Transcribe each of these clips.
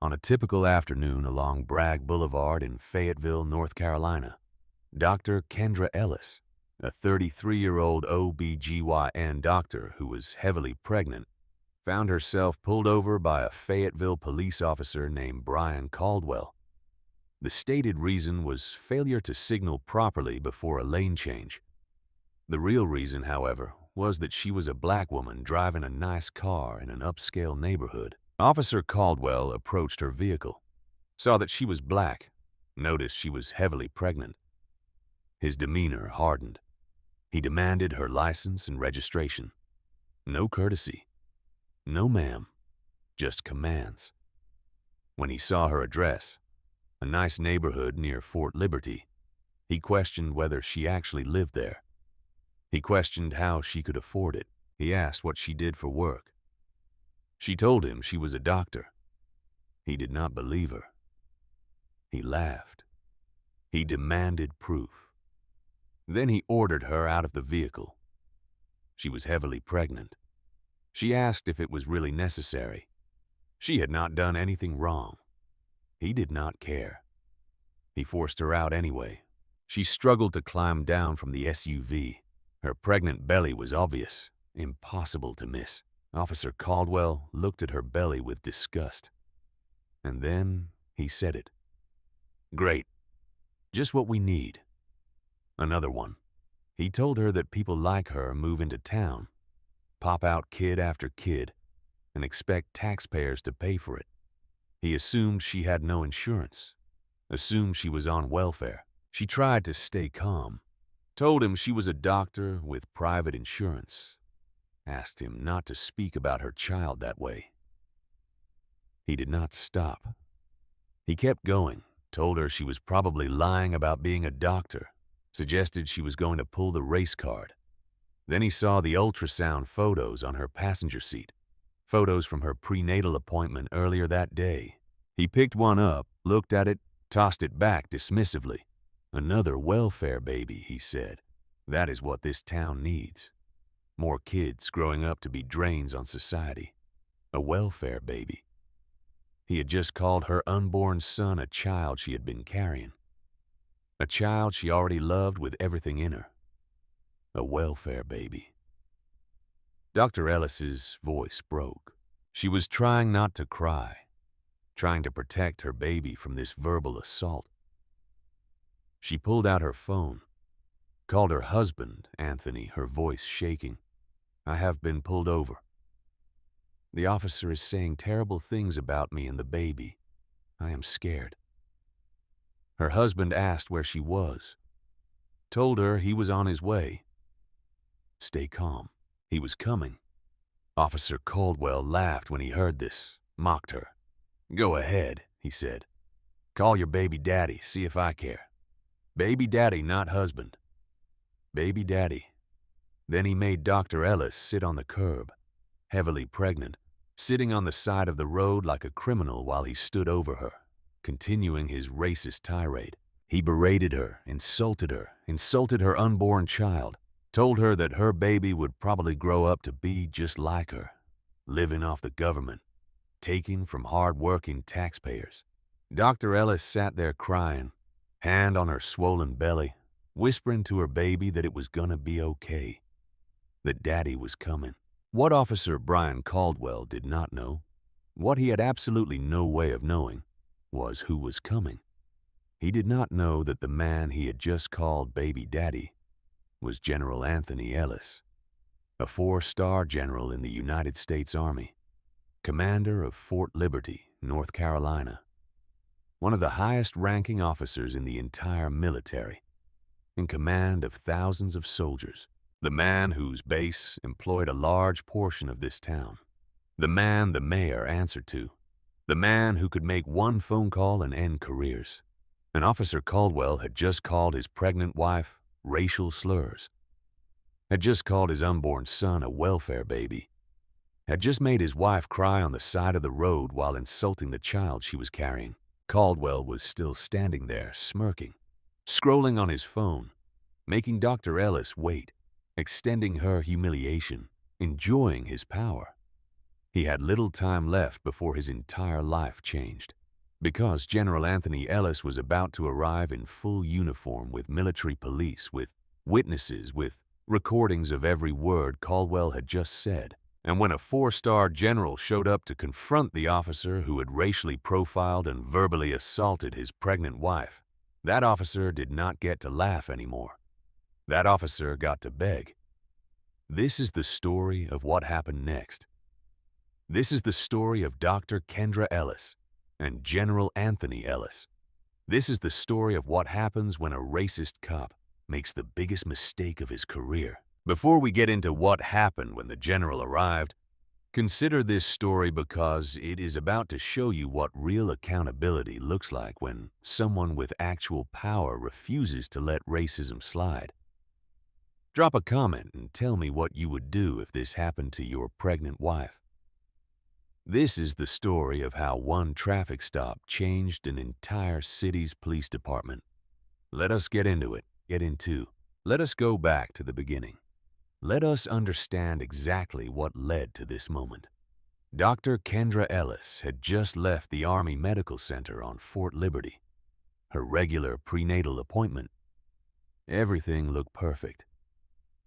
On a typical afternoon along Bragg Boulevard in Fayetteville, North Carolina, Dr. Kendra Ellis, a 33-year-old OB-GYN doctor who was heavily pregnant, found herself pulled over by a Fayetteville police officer named Brian Caldwell. The stated reason was failure to signal properly before a lane change. The real reason, however, was that she was a black woman driving a nice car in an upscale neighborhood. Officer Caldwell approached her vehicle, saw that she was black, noticed she was heavily pregnant. His demeanor hardened. He demanded her license and registration. No courtesy. No ma'am. Just commands. When he saw her address, a nice neighborhood near Fort Liberty, he questioned whether she actually lived there. He questioned how she could afford it. He asked what she did for work. She told him she was a doctor. He did not believe her. He laughed. He demanded proof. Then he ordered her out of the vehicle. She was heavily pregnant. She asked if it was really necessary. She had not done anything wrong. He did not care. He forced her out anyway. She struggled to climb down from the SUV. Her pregnant belly was obvious, impossible to miss. Officer Caldwell looked at her belly with disgust. And then he said it. "Great. Just what we need. Another one." He told her that people like her move into town, pop out kid after kid, and expect taxpayers to pay for it. He assumed she had no insurance, assumed she was on welfare. She tried to stay calm, told him she was a doctor with private insurance, asked him not to speak about her child that way. He did not stop. He kept going, told her she was probably lying about being a doctor, suggested she was going to pull the race card. Then he saw the ultrasound photos on her passenger seat, photos from her prenatal appointment earlier that day. He picked one up, looked at it, tossed it back dismissively. "Another welfare baby," he said. "That is what this town needs. More kids growing up to be drains on society. A welfare baby." He had just called her unborn son a child she had been carrying. A child she already loved with everything in her. A welfare baby. Dr. Ellis's voice broke. She was trying not to cry, trying to protect her baby from this verbal assault. She pulled out her phone, called her husband, Anthony, her voice shaking. "I have been pulled over. The officer is saying terrible things about me and the baby. I am scared." Her husband asked where she was, told her he was on his way. Stay calm. He was coming. Officer Caldwell laughed when he heard this, mocked her. "Go ahead," he said. "Call your baby daddy, see if I care. Baby daddy, not husband. Baby daddy." Then he made Dr. Ellis sit on the curb, heavily pregnant, sitting on the side of the road like a criminal while he stood over her, continuing his racist tirade. He berated her, insulted her unborn child, told her that her baby would probably grow up to be just like her, living off the government, taking from hard-working taxpayers. Dr. Ellis sat there crying, hand on her swollen belly, whispering to her baby that it was gonna be okay, that daddy was coming. What Officer Brian Caldwell did not know, what he had absolutely no way of knowing, was who was coming. He did not know that the man he had just called baby daddy was General Anthony Ellis, a 4-star general in the United States Army, commander of Fort Liberty, North Carolina, one of the highest-ranking officers in the entire military, in command of thousands of soldiers. The man whose base employed a large portion of this town. The man the mayor answered to. The man who could make one phone call and end careers. And Officer Caldwell had just called his pregnant wife racial slurs. Had just called his unborn son a welfare baby. Had just made his wife cry on the side of the road while insulting the child she was carrying. Caldwell was still standing there, smirking, scrolling on his phone, making Dr. Ellis wait, extending her humiliation, enjoying his power. He had little time left before his entire life changed. Because General Anthony Ellis was about to arrive in full uniform with military police, with witnesses, with recordings of every word Caldwell had just said. And when a four-star general showed up to confront the officer who had racially profiled and verbally assaulted his pregnant wife, that officer did not get to laugh anymore. That officer got to beg. This is the story of what happened next. This is the story of Dr. Kendra Ellis and General Anthony Ellis. This is the story of what happens when a racist cop makes the biggest mistake of his career. Before we get into what happened when the general arrived, consider this story because it is about to show you what real accountability looks like when someone with actual power refuses to let racism slide. Drop a comment and tell me what you would do if this happened to your pregnant wife. This is the story of how one traffic stop changed an entire city's police department. Let us get into it. Let us go back to the beginning. Let us understand exactly what led to this moment. Dr. Kendra Ellis had just left the Army Medical Center on Fort Liberty. Her regular prenatal appointment. Everything looked perfect.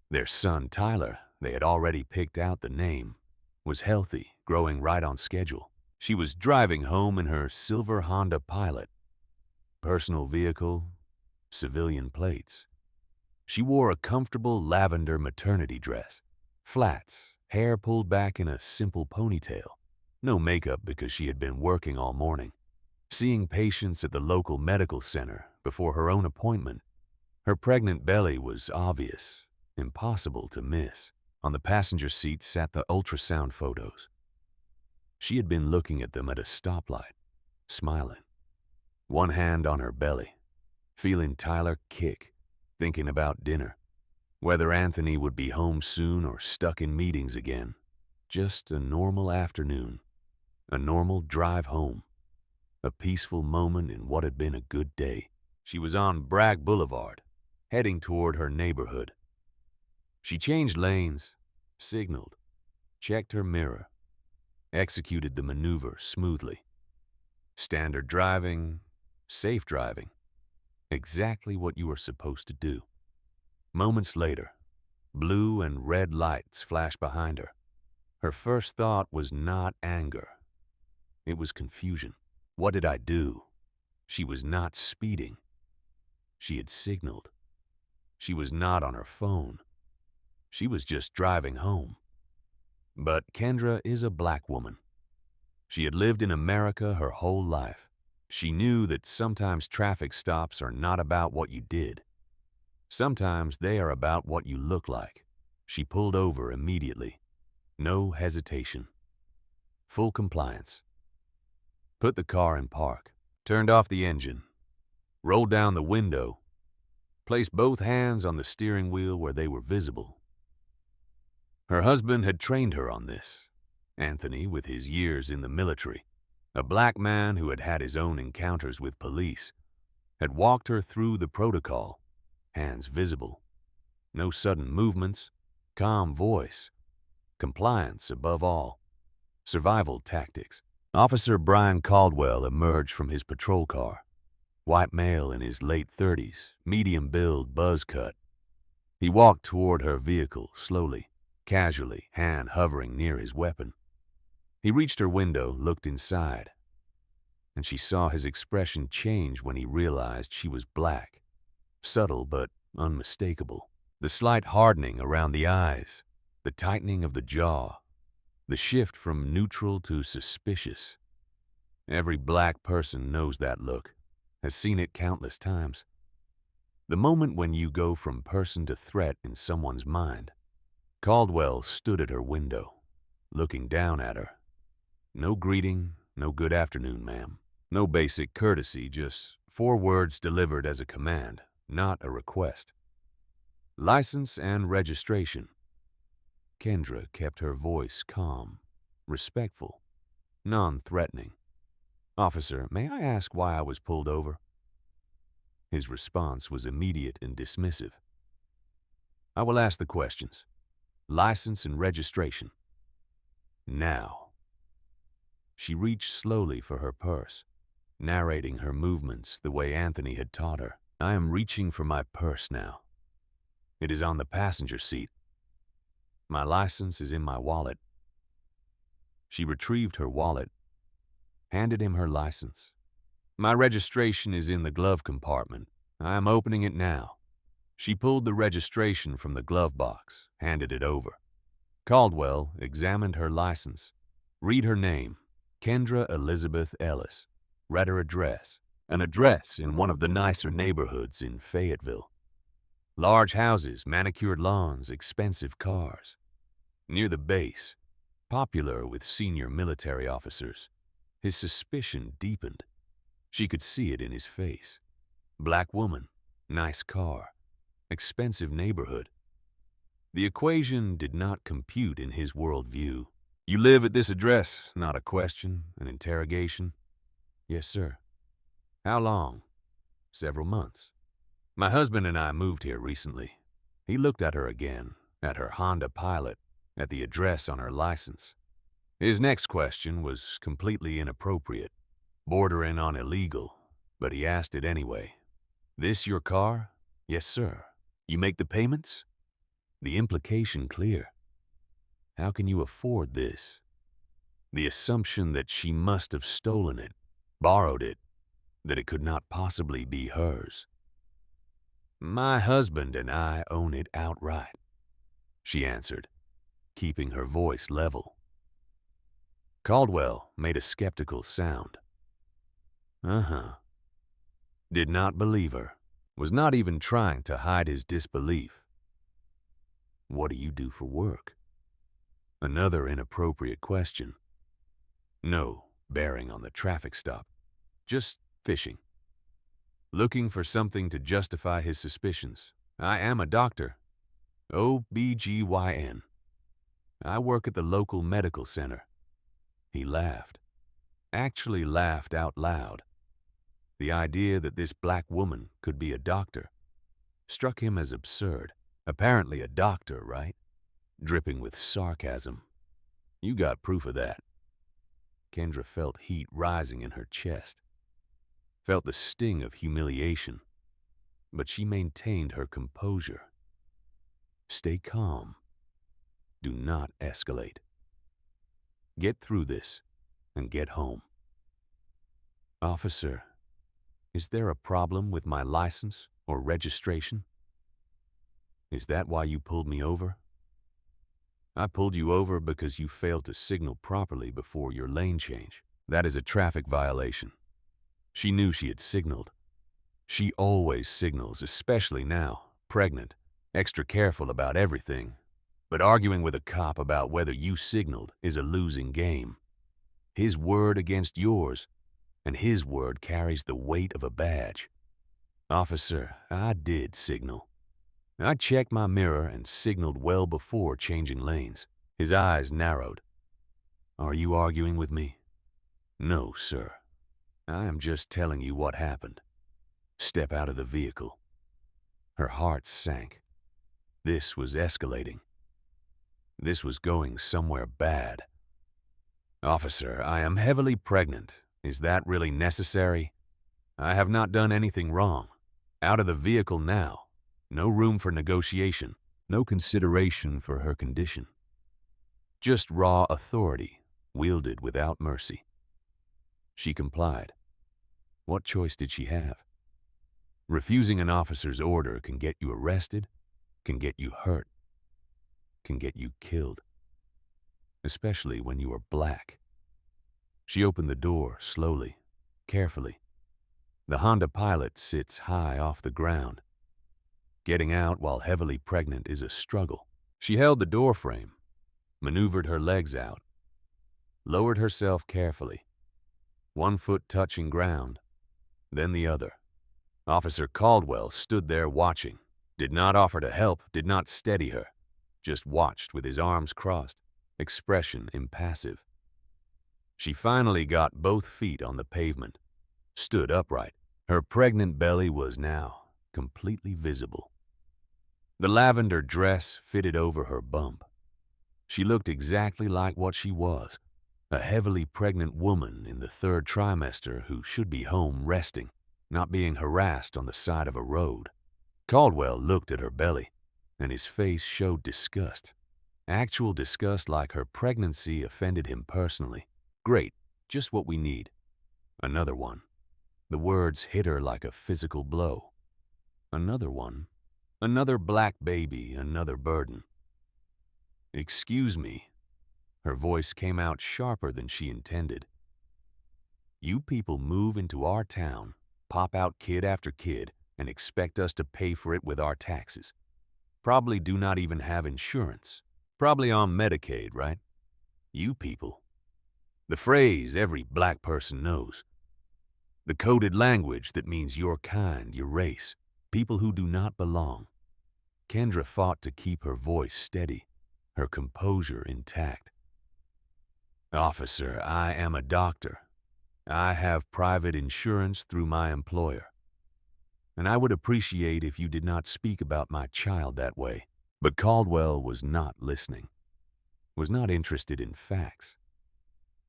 Their son, Tyler, they had already picked out the name, was healthy, growing right on schedule. She was driving home in her silver Honda Pilot. Personal vehicle, civilian plates. She wore a comfortable lavender maternity dress, flats, hair pulled back in a simple ponytail. No makeup because she had been working all morning, seeing patients at the local medical center before her own appointment. Her pregnant belly was obvious, impossible to miss. On the passenger seat sat the ultrasound photos. She had been looking at them at a stoplight, smiling, one hand on her belly, feeling Tyler kick, thinking about dinner, whether Anthony would be home soon or stuck in meetings again. Just a normal afternoon, a normal drive home, a peaceful moment in what had been a good day. She was on Bragg Boulevard, heading toward her neighborhood. She changed lanes, signaled, checked her mirror, executed the maneuver smoothly. Standard driving, safe driving, exactly what you were supposed to do. Moments later, blue and red lights flashed behind her. Her first thought was not anger. It was confusion. What did I do? She was not speeding. She had signaled. She was not on her phone. She was just driving home. But Kendra is a black woman. She had lived in America her whole life. She knew that sometimes traffic stops are not about what you did. Sometimes they are about what you look like. She pulled over immediately. No hesitation. Full compliance. Put the car in park. Turned off the engine. Rolled down the window. Placed both hands on the steering wheel where they were visible. Her husband had trained her on this. Anthony, with his years in the military, a black man who had had his own encounters with police, had walked her through the protocol, hands visible, no sudden movements, calm voice, compliance above all, survival tactics. Officer Brian Caldwell emerged from his patrol car, white male in his late 30s, medium build, buzz cut. He walked toward her vehicle slowly, casually, hand hovering near his weapon. He reached her window, looked inside, and she saw his expression change when he realized she was black, subtle but unmistakable. The slight hardening around the eyes, the tightening of the jaw, the shift from neutral to suspicious. Every black person knows that look, has seen it countless times. The moment when you go from person to threat in someone's mind. Caldwell stood at her window, looking down at her. No greeting, no good afternoon, ma'am. No basic courtesy, just 4 words delivered as a command, not a request. License and registration. Kendra kept her voice calm, respectful, non-threatening. Officer, may I ask why I was pulled over? His response was immediate and dismissive. I will ask the questions. License and registration. Now. She reached slowly for her purse, narrating her movements the way Anthony had taught her. I am reaching for my purse now. It is on the passenger seat. My license is in my wallet. She retrieved her wallet, handed him her license. My registration is in the glove compartment. I am opening it now. She pulled the registration from the glove box, handed it over. Caldwell examined her license. Read her name, Kendra Elizabeth Ellis. Read her address, an address in one of the nicer neighborhoods in Fayetteville. Large houses, manicured lawns, expensive cars. Near the base, popular with senior military officers. His suspicion deepened. She could see it in his face. Black woman, nice car, expensive neighborhood. The equation did not compute in his worldview. You live at this address, not a question, an interrogation. Yes, sir. How long? Several months. My husband and I moved here recently. He looked at her again, at her Honda Pilot, at the address on her license. His next question was completely inappropriate, bordering on illegal, but he asked it anyway. This your car? Yes, sir. You make the payments? The implication clear. How can you afford this? The assumption that she must have stolen it, borrowed it, that it could not possibly be hers. My husband and I own it outright, she answered, keeping her voice level. Caldwell made a skeptical sound. Uh-huh. Did not believe her, was not even trying to hide his disbelief. What do you do for work? Another inappropriate question. No bearing on the traffic stop, just fishing. Looking for something to justify his suspicions. I am a doctor. OB-GYN. I work at the local medical center. He laughed. Actually laughed out loud. The idea that this black woman could be a doctor struck him as absurd. Apparently a doctor, right? Dripping with sarcasm. You got proof of that. Kendra felt heat rising in her chest. Felt the sting of humiliation. But she maintained her composure. Stay calm. Do not escalate. Get through this and get home. Officer, is there a problem with my license or registration? Is that why you pulled me over? I pulled you over because you failed to signal properly before your lane change. That is a traffic violation. She knew she had signaled. She always signals, especially now, pregnant, extra careful about everything. But arguing with a cop about whether you signaled is a losing game. His word against yours, and his word carries the weight of a badge. Officer, I did signal. I checked my mirror and signaled well before changing lanes. His eyes narrowed. Are you arguing with me? No, sir. I am just telling you what happened. Step out of the vehicle. Her heart sank. This was escalating. This was going somewhere bad. Officer, I am heavily pregnant. Is that really necessary? I have not done anything wrong. Out of the vehicle now. No room for negotiation. No consideration for her condition. Just raw authority, wielded without mercy. She complied. What choice did she have? Refusing an officer's order can get you arrested, can get you hurt, can get you killed. Especially when you are black. She opened the door slowly, carefully. The Honda Pilot sits high off the ground. Getting out while heavily pregnant is a struggle. She held the door frame, maneuvered her legs out, lowered herself carefully, one foot touching ground, then the other. Officer Caldwell stood there watching, did not offer to help, did not steady her, just watched with his arms crossed, expression impassive. She finally got both feet on the pavement, stood upright. Her pregnant belly was now completely visible. The lavender dress fitted over her bump. She looked exactly like what she was, A heavily pregnant woman in the third trimester who should be home resting, not being harassed on the side of a road. Caldwell looked at her belly, and his face showed disgust. Actual disgust, like her pregnancy offended him personally. Great, just what we need. Another one. The words hit her like a physical blow. Another one. Another black baby, another burden. Excuse me. Her voice came out sharper than she intended. You people move into our town, pop out kid after kid, and expect us to pay for it with our taxes. Probably do not even have insurance. Probably on Medicaid, right? You people. The phrase every black person knows. The coded language that means your kind, your race, people who do not belong. Kendra fought to keep her voice steady, her composure intact. Officer, I am a doctor. I have private insurance through my employer. And I would appreciate if you did not speak about my child that way. But Caldwell was not listening, was not interested in facts.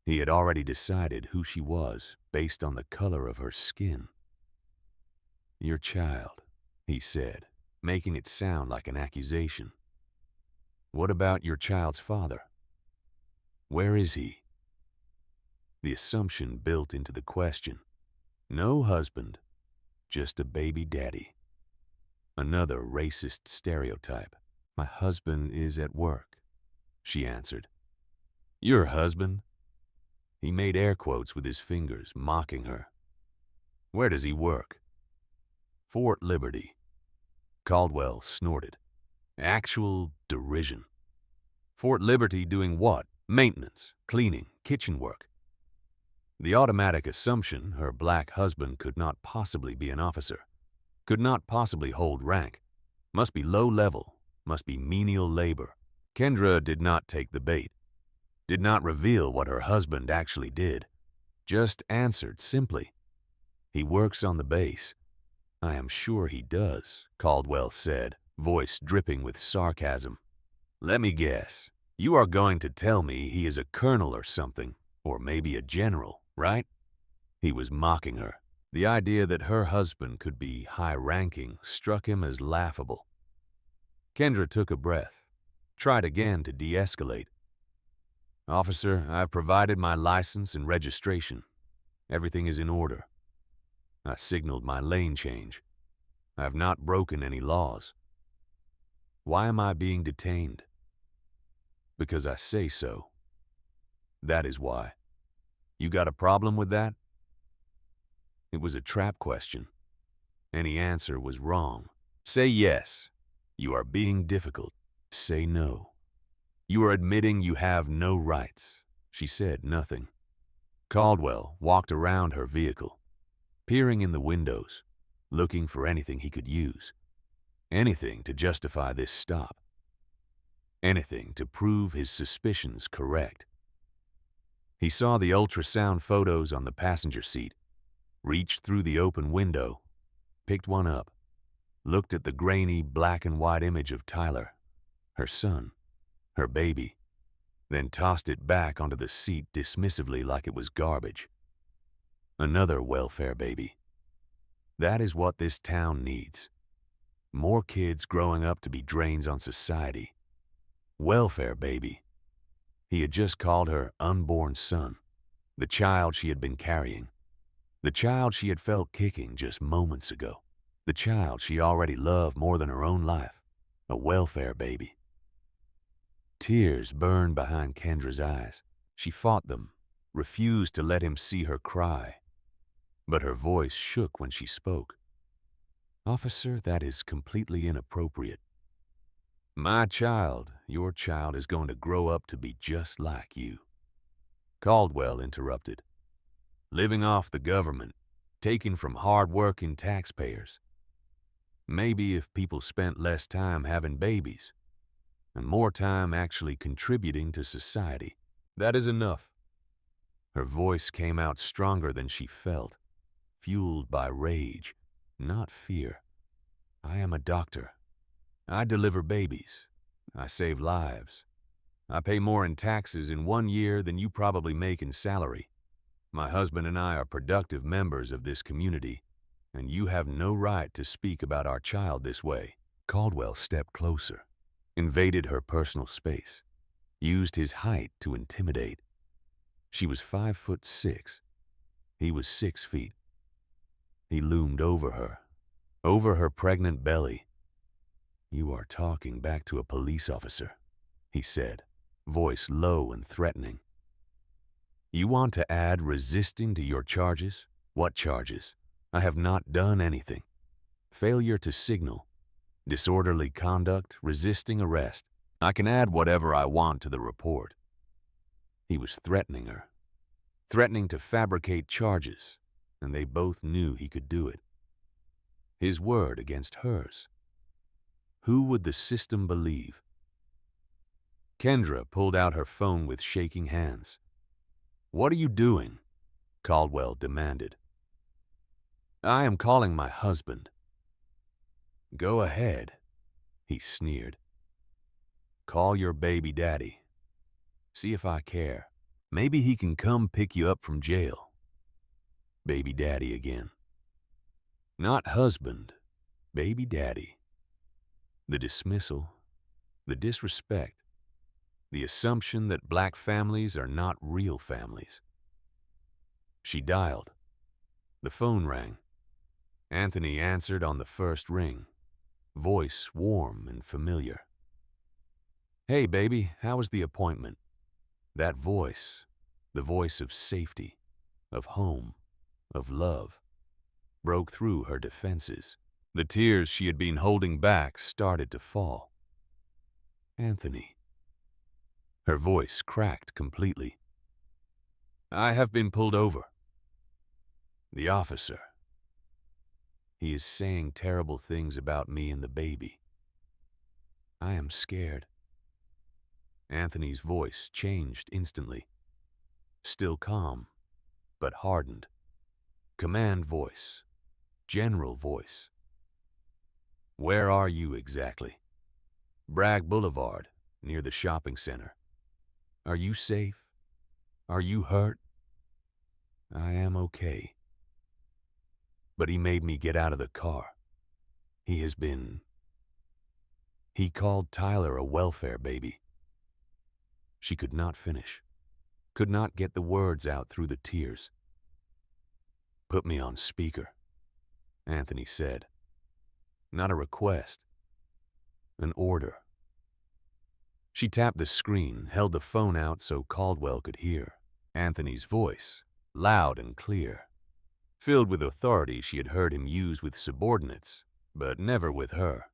He had already decided who she was based on the color of her skin. Your child, he said, making it sound like an accusation. What about your child's father? Where is he? The assumption built into the question. No husband, just a baby daddy. Another racist stereotype. My husband is at work, she answered. Your husband? He made air quotes with his fingers, mocking her. Where does he work? Fort Liberty. Caldwell snorted. Actual derision. Fort Liberty doing what? Maintenance, cleaning, kitchen work. The automatic assumption, her black husband could not possibly be an officer, could not possibly hold rank, must be low level, must be menial labor. Kendra did not take the bait, did not reveal what her husband actually did, just answered simply. He works on the base. I am sure he does, Caldwell said, voice dripping with sarcasm. Let me guess, you are going to tell me he is a colonel or something, or maybe a general, right? He was mocking her. The idea that her husband could be high-ranking struck him as laughable. Kendra took a breath, tried again to de-escalate. Officer, I've provided my license and registration. Everything is in order. I signaled my lane change. I have not broken any laws. Why am I being detained? Because I say so. That is why. You got a problem with that? It was a trap question. Any answer was wrong. Say yes. You are being difficult. Say no. You are admitting you have no rights. She said nothing. Caldwell walked around her vehicle, peering in the windows, looking for anything he could use. Anything to justify this stop. Anything to prove his suspicions correct. He saw the ultrasound photos on the passenger seat, reached through the open window, picked one up, looked at the grainy black and white image of Tyler, her son, her baby, then tossed it back onto the seat dismissively like it was garbage. Another welfare baby. That is what this town needs. More kids growing up to be drains on society. Welfare baby. He had just called her unborn son, the child she had been carrying, the child she had felt kicking just moments ago, the child she already loved more than her own life, a welfare baby. Tears burned behind Kendra's eyes. She fought them, refused to let him see her cry. But her voice shook when she spoke. Officer, that is completely inappropriate. My child, your child, is going to grow up to be just like you. Caldwell interrupted. Living off the government, taken from hard-working taxpayers. Maybe if people spent less time having babies, and more time actually contributing to society, that is enough. Her voice came out stronger than she felt, fueled by rage, not fear. I am a doctor. I deliver babies. I save lives. I pay more in taxes in 1 year than you probably make in salary. My husband and I are productive members of this community, and you have no right to speak about our child this way." Caldwell stepped closer, invaded her personal space, used his height to intimidate. She was 5'6". He was 6 feet. He loomed over her pregnant belly. "You are talking back to a police officer," he said, voice low and threatening. "You want to add resisting to your charges? What charges? I have not done anything. Failure to signal, disorderly conduct, resisting arrest. I can add whatever I want to the report." He was threatening her, threatening to fabricate charges, and they both knew he could do it. His word against hers. Who would the system believe? Kendra pulled out her phone with shaking hands. "What are you doing?" Caldwell demanded. "I am calling my husband." "Go ahead," he sneered. "Call your baby daddy. See if I care. Maybe he can come pick you up from jail." Baby daddy again. Not husband, baby daddy. The dismissal, the disrespect, the assumption that black families are not real families. She dialed. The phone rang. Anthony answered on the first ring, voice warm and familiar. "Hey, baby, how was the appointment?" That voice, the voice of safety, of home, of love, broke through her defenses. The tears she had been holding back started to fall. "Anthony." Her voice cracked completely. "I have been pulled over." "The officer. He is saying terrible things about me and the baby. I am scared." Anthony's voice changed instantly. Still calm, but hardened. Command voice. General voice. "Where are you exactly?" "Bragg Boulevard, near the shopping center." "Are you safe? Are you hurt?" "I am okay." "But he made me get out of the car. He called Tyler a welfare baby." She could not finish, could not get the words out through the tears. "Put me on speaker," Anthony said. Not a request, an order. She tapped the screen, held the phone out so Caldwell could hear. Anthony's voice, loud and clear, filled with authority she had heard him use with subordinates, but never with her.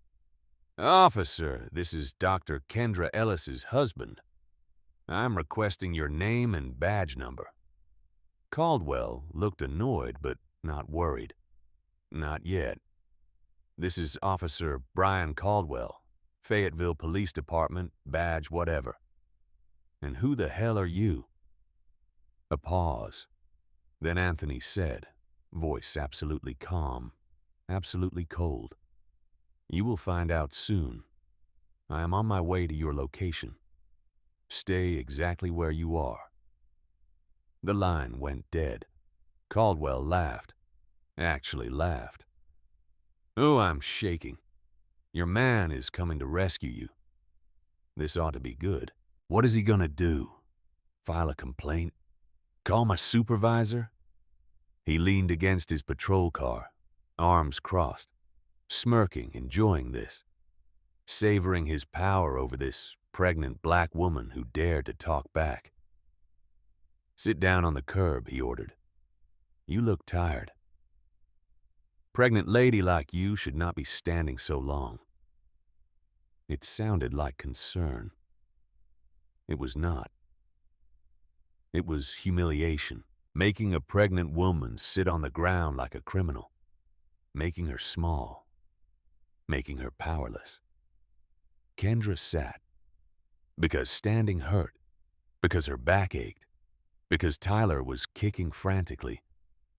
"Officer, this is Dr. Kendra Ellis's husband. I'm requesting your name and badge number." Caldwell looked annoyed but not worried. "Not yet. This is Officer Brian Caldwell, Fayetteville Police Department, badge whatever." "And who the hell are you?" A pause. Then Anthony said, voice absolutely calm, absolutely cold, "You will find out soon. I am on my way to your location. Stay exactly where you are." The line went dead. Caldwell laughed. Actually laughed. "Oh, I'm shaking. Your man is coming to rescue you. This ought to be good. What is he gonna do? File a complaint? Call my supervisor?" He leaned against his patrol car, arms crossed, smirking, enjoying this, savoring his power over this pregnant black woman who dared to talk back. "Sit down on the curb," he ordered. "You look tired. Pregnant lady like you should not be standing so long." It sounded like concern. It was not. It was humiliation, making a pregnant woman sit on the ground like a criminal, making her small, making her powerless. Kendra sat, because standing hurt, because her back ached, because Tyler was kicking frantically,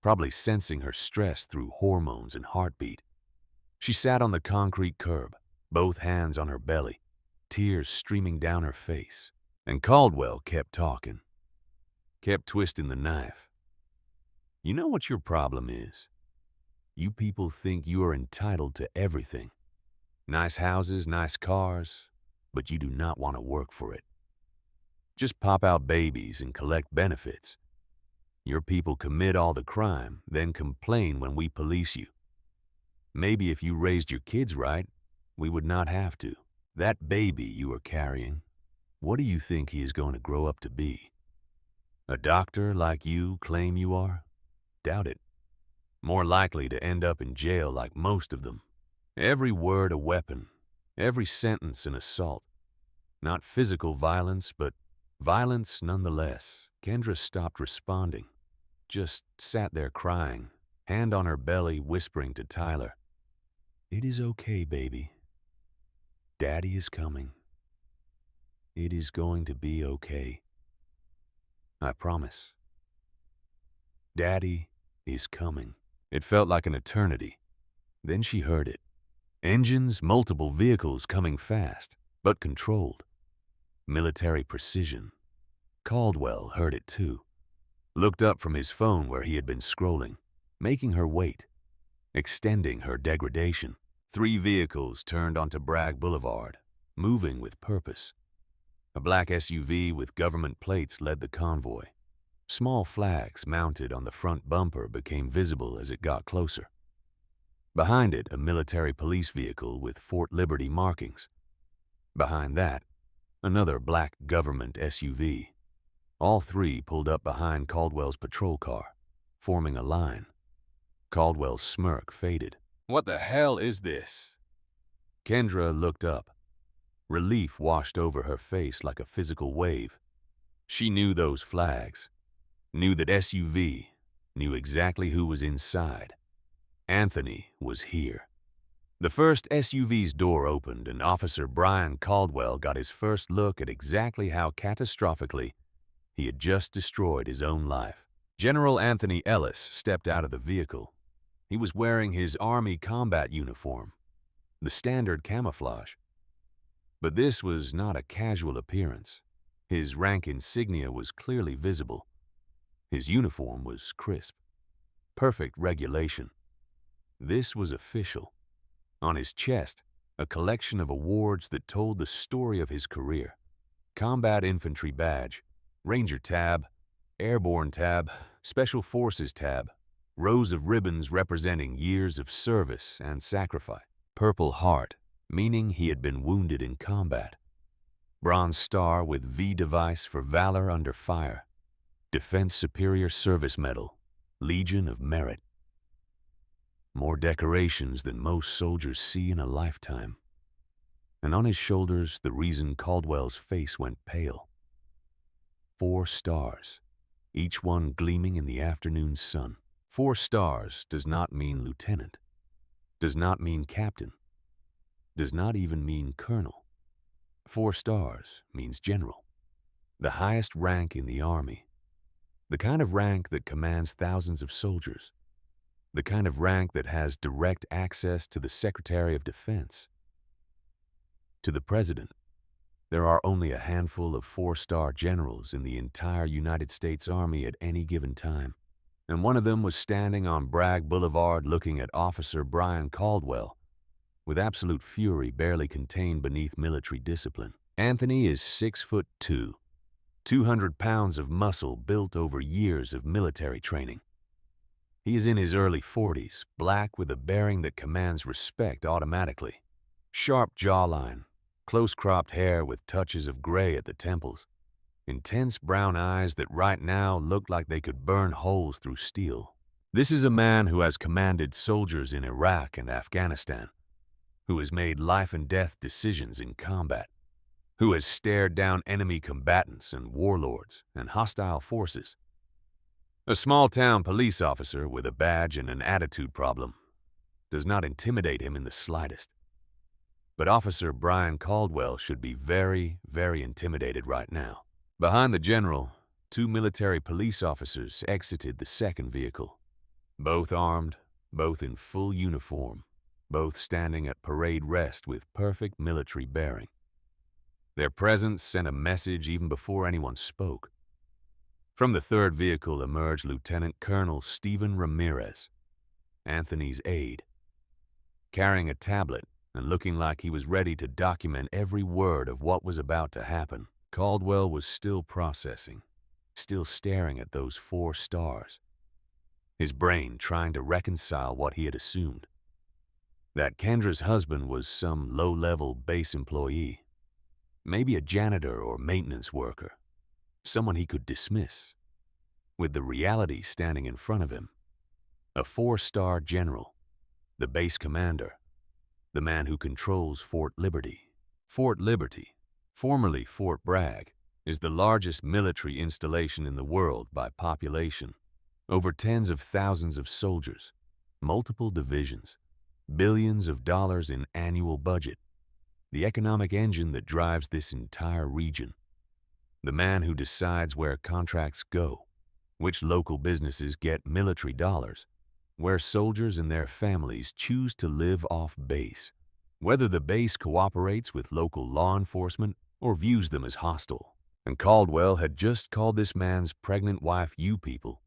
probably sensing her stress through hormones and heartbeat. She sat on the concrete curb, both hands on her belly, tears streaming down her face, And Caldwell kept talking, kept twisting the knife. You know what your problem is? You people think you are entitled to everything. Nice houses, nice cars, but you do not want to work for it. Just pop out babies and collect benefits. Your people commit all the crime, then complain when we police you. Maybe if you raised your kids right, we would not have to. That baby you are carrying, what do you think he is going to grow up to be? A doctor like you claim you are? Doubt it. More likely to end up in jail like most of them. Every word a weapon, every sentence an assault. Not physical violence, but violence nonetheless. Kendra stopped responding, just sat there crying, hand on her belly, whispering to Tyler, "It is okay, baby. Daddy is coming. It is going to be okay. I promise. Daddy is coming." It felt like an eternity. Then she heard it. Engines, multiple vehicles coming fast, but controlled. Military precision. Caldwell heard it too. Looked up from his phone where he had been scrolling, making her wait, extending her degradation. 3 vehicles turned onto Bragg Boulevard, moving with purpose. A black SUV with government plates led the convoy. Small flags mounted on the front bumper became visible as it got closer. Behind it, a military police vehicle with Fort Liberty markings. Behind that, another black government SUV. All 3 pulled up behind Caldwell's patrol car, forming a line. Caldwell's smirk faded. "What the hell is this?" Kendra looked up. Relief washed over her face like a physical wave. She knew those flags, knew that SUV, knew exactly who was inside. Anthony was here. The first SUV's door opened and Officer Brian Caldwell got his first look at exactly how catastrophically he had just destroyed his own life. General Anthony Ellis stepped out of the vehicle. He was wearing his Army combat uniform, the standard camouflage. But this was not a casual appearance. His rank insignia was clearly visible. His uniform was crisp. Perfect regulation. This was official. On his chest, a collection of awards that told the story of his career. Combat Infantry Badge, Ranger Tab, Airborne Tab, Special Forces Tab, rows of ribbons representing years of service and sacrifice. Purple Heart, meaning he had been wounded in combat. Bronze Star with V device for valor under fire. Defense Superior Service Medal, Legion of Merit. More decorations than most soldiers see in a lifetime. And on his shoulders, the reason Caldwell's face went pale. 4 stars, each one gleaming in the afternoon sun. 4 stars does not mean lieutenant, does not mean captain, does not even mean colonel. 4 stars means general, the highest rank in the Army, the kind of rank that commands thousands of soldiers, the kind of rank that has direct access to the Secretary of Defense. To the President, there are only a handful of 4-star generals in the entire United States Army at any given time, and one of them was standing on Bragg Boulevard looking at Officer Brian Caldwell, with absolute fury barely contained beneath military discipline. Anthony is 6'2", 200 pounds of muscle built over years of military training. He is in his early 40s, black with a bearing that commands respect automatically. Sharp jawline, close-cropped hair with touches of gray at the temples. Intense brown eyes that right now looked like they could burn holes through steel. This is a man who has commanded soldiers in Iraq and Afghanistan, who has made life-and-death decisions in combat, who has stared down enemy combatants and warlords and hostile forces. A small-town police officer with a badge and an attitude problem does not intimidate him in the slightest. But Officer Brian Caldwell should be very, very intimidated right now. Behind the general, 2 military police officers exited the second vehicle, both armed, both in full uniform, both standing at parade rest with perfect military bearing. Their presence sent a message even before anyone spoke. From the third vehicle emerged Lieutenant Colonel Stephen Ramirez, Anthony's aide. Carrying a tablet and looking like he was ready to document every word of what was about to happen, Caldwell was still processing, still staring at those 4 stars, his brain trying to reconcile what he had assumed. That Kendra's husband was some low-level base employee, maybe a janitor or maintenance worker, someone he could dismiss, with the reality standing in front of him. A 4-star general, the base commander, the man who controls Fort Liberty. Fort Liberty, formerly Fort Bragg, is the largest military installation in the world by population. Over tens of thousands of soldiers, multiple divisions, billions of dollars in annual budget. The economic engine that drives this entire region. The man who decides where contracts go, which local businesses get military dollars, where soldiers and their families choose to live off base, whether the base cooperates with local law enforcement or views them as hostile. And Caldwell had just called this man's pregnant wife "you people,"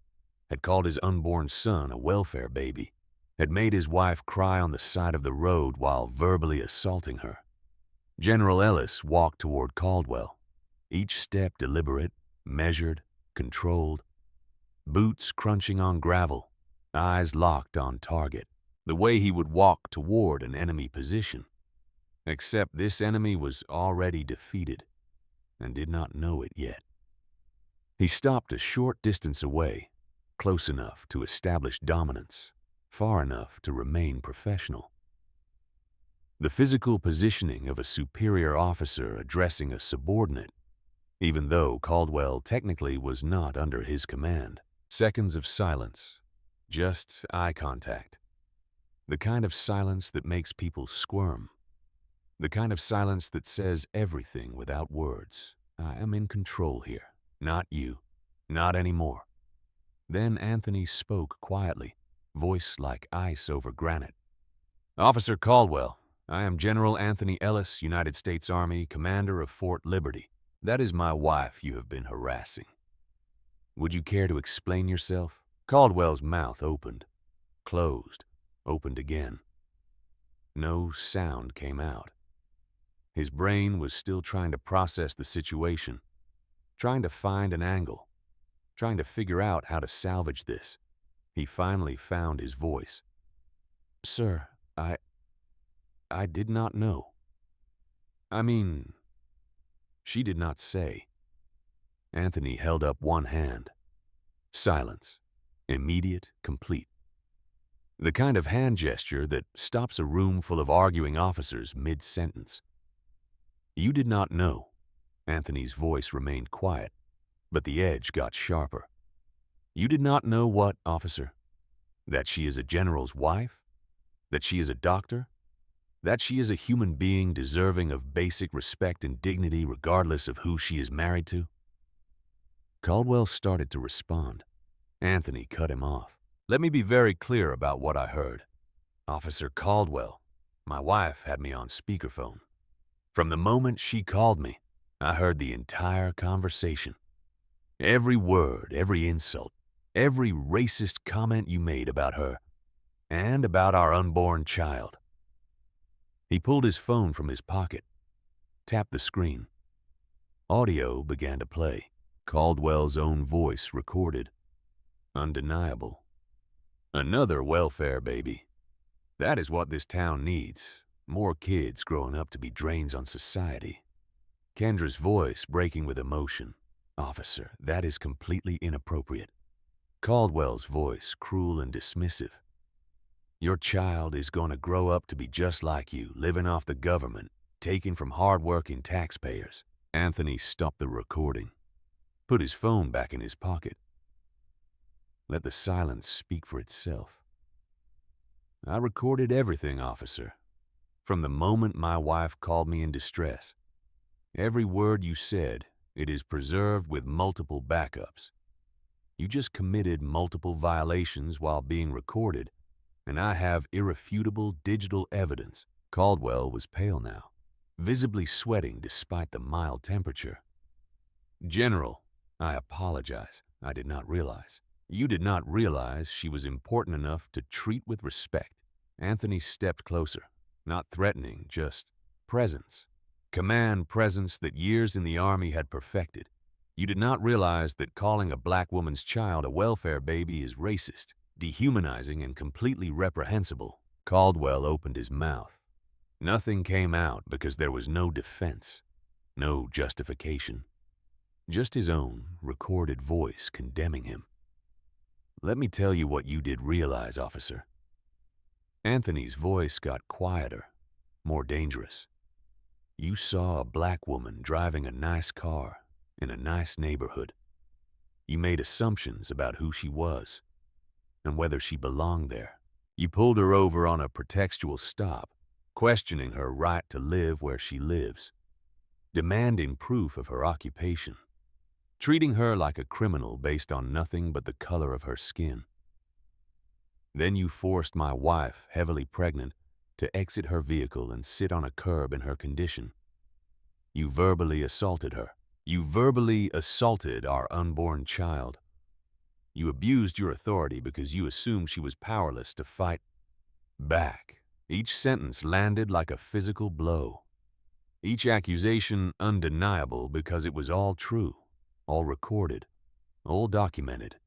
had called his unborn son a welfare baby, had made his wife cry on the side of the road while verbally assaulting her. General Ellis walked toward Caldwell, each step deliberate, measured, controlled, boots crunching on gravel, eyes locked on target, the way he would walk toward an enemy position. Except this enemy was already defeated and did not know it yet. He stopped a short distance away, close enough to establish dominance, far enough to remain professional. The physical positioning of a superior officer addressing a subordinate, even though Caldwell technically was not under his command. Seconds of silence, just eye contact. The kind of silence that makes people squirm. The kind of silence that says everything without words. I am in control here, not you, not anymore. Then Anthony spoke quietly, voice like ice over granite. "Officer Caldwell, I am General Anthony Ellis, United States Army, commander of Fort Liberty. That is my wife you have been harassing. Would you care to explain yourself?" Caldwell's mouth opened, closed, opened again. No sound came out. His brain was still trying to process the situation, trying to find an angle, trying to figure out how to salvage this. He finally found his voice. "Sir, I did not know. I mean," she did not say. Anthony held up one hand. Silence. Immediate, complete. The kind of hand gesture that stops a room full of arguing officers mid-sentence. "You did not know." Anthony's voice remained quiet, but the edge got sharper. "You did not know what, officer? That she is a general's wife? That she is a doctor? That she is a human being deserving of basic respect and dignity regardless of who she is married to?" Caldwell started to respond. Anthony cut him off. "Let me be very clear about what I heard. Officer Caldwell, my wife had me on speakerphone. From the moment she called me, I heard the entire conversation. Every word, every insult, every racist comment you made about her, and about our unborn child." He pulled his phone from his pocket, tapped the screen. Audio began to play. Caldwell's own voice recorded. Undeniable. "Another welfare baby. That is what this town needs. More kids growing up to be drains on society." Kendra's voice breaking with emotion. "Officer, that is completely inappropriate." Caldwell's voice cruel and dismissive. "Your child is going to grow up to be just like you, living off the government, taken from hard-working taxpayers." Anthony stopped the recording, put his phone back in his pocket. Let the silence speak for itself. "I recorded everything, officer. From the moment my wife called me in distress. Every word you said, it is preserved with multiple backups. You just committed multiple violations while being recorded, and I have irrefutable digital evidence." Caldwell was pale now, visibly sweating despite the mild temperature. "General, I apologize. I did not realize. You did not realize she was important enough to treat with respect." Anthony stepped closer, not threatening, just presence. Command presence that years in the Army had perfected. "You did not realize that calling a black woman's child a welfare baby is racist, dehumanizing, and completely reprehensible." Caldwell opened his mouth. Nothing came out because there was no defense, no justification. Just his own recorded voice condemning him. "Let me tell you what you did realize, officer." Anthony's voice got quieter, more dangerous. "You saw a black woman driving a nice car in a nice neighborhood. You made assumptions about who she was and whether she belonged there. You pulled her over on a pretextual stop, questioning her right to live where she lives, demanding proof of her occupation, treating her like a criminal based on nothing but the color of her skin. Then you forced my wife, heavily pregnant, to exit her vehicle and sit on a curb in her condition. You verbally assaulted her. You verbally assaulted our unborn child. You abused your authority because you assumed she was powerless to fight back." Each sentence landed like a physical blow. Each accusation undeniable because it was all true, all recorded, all documented.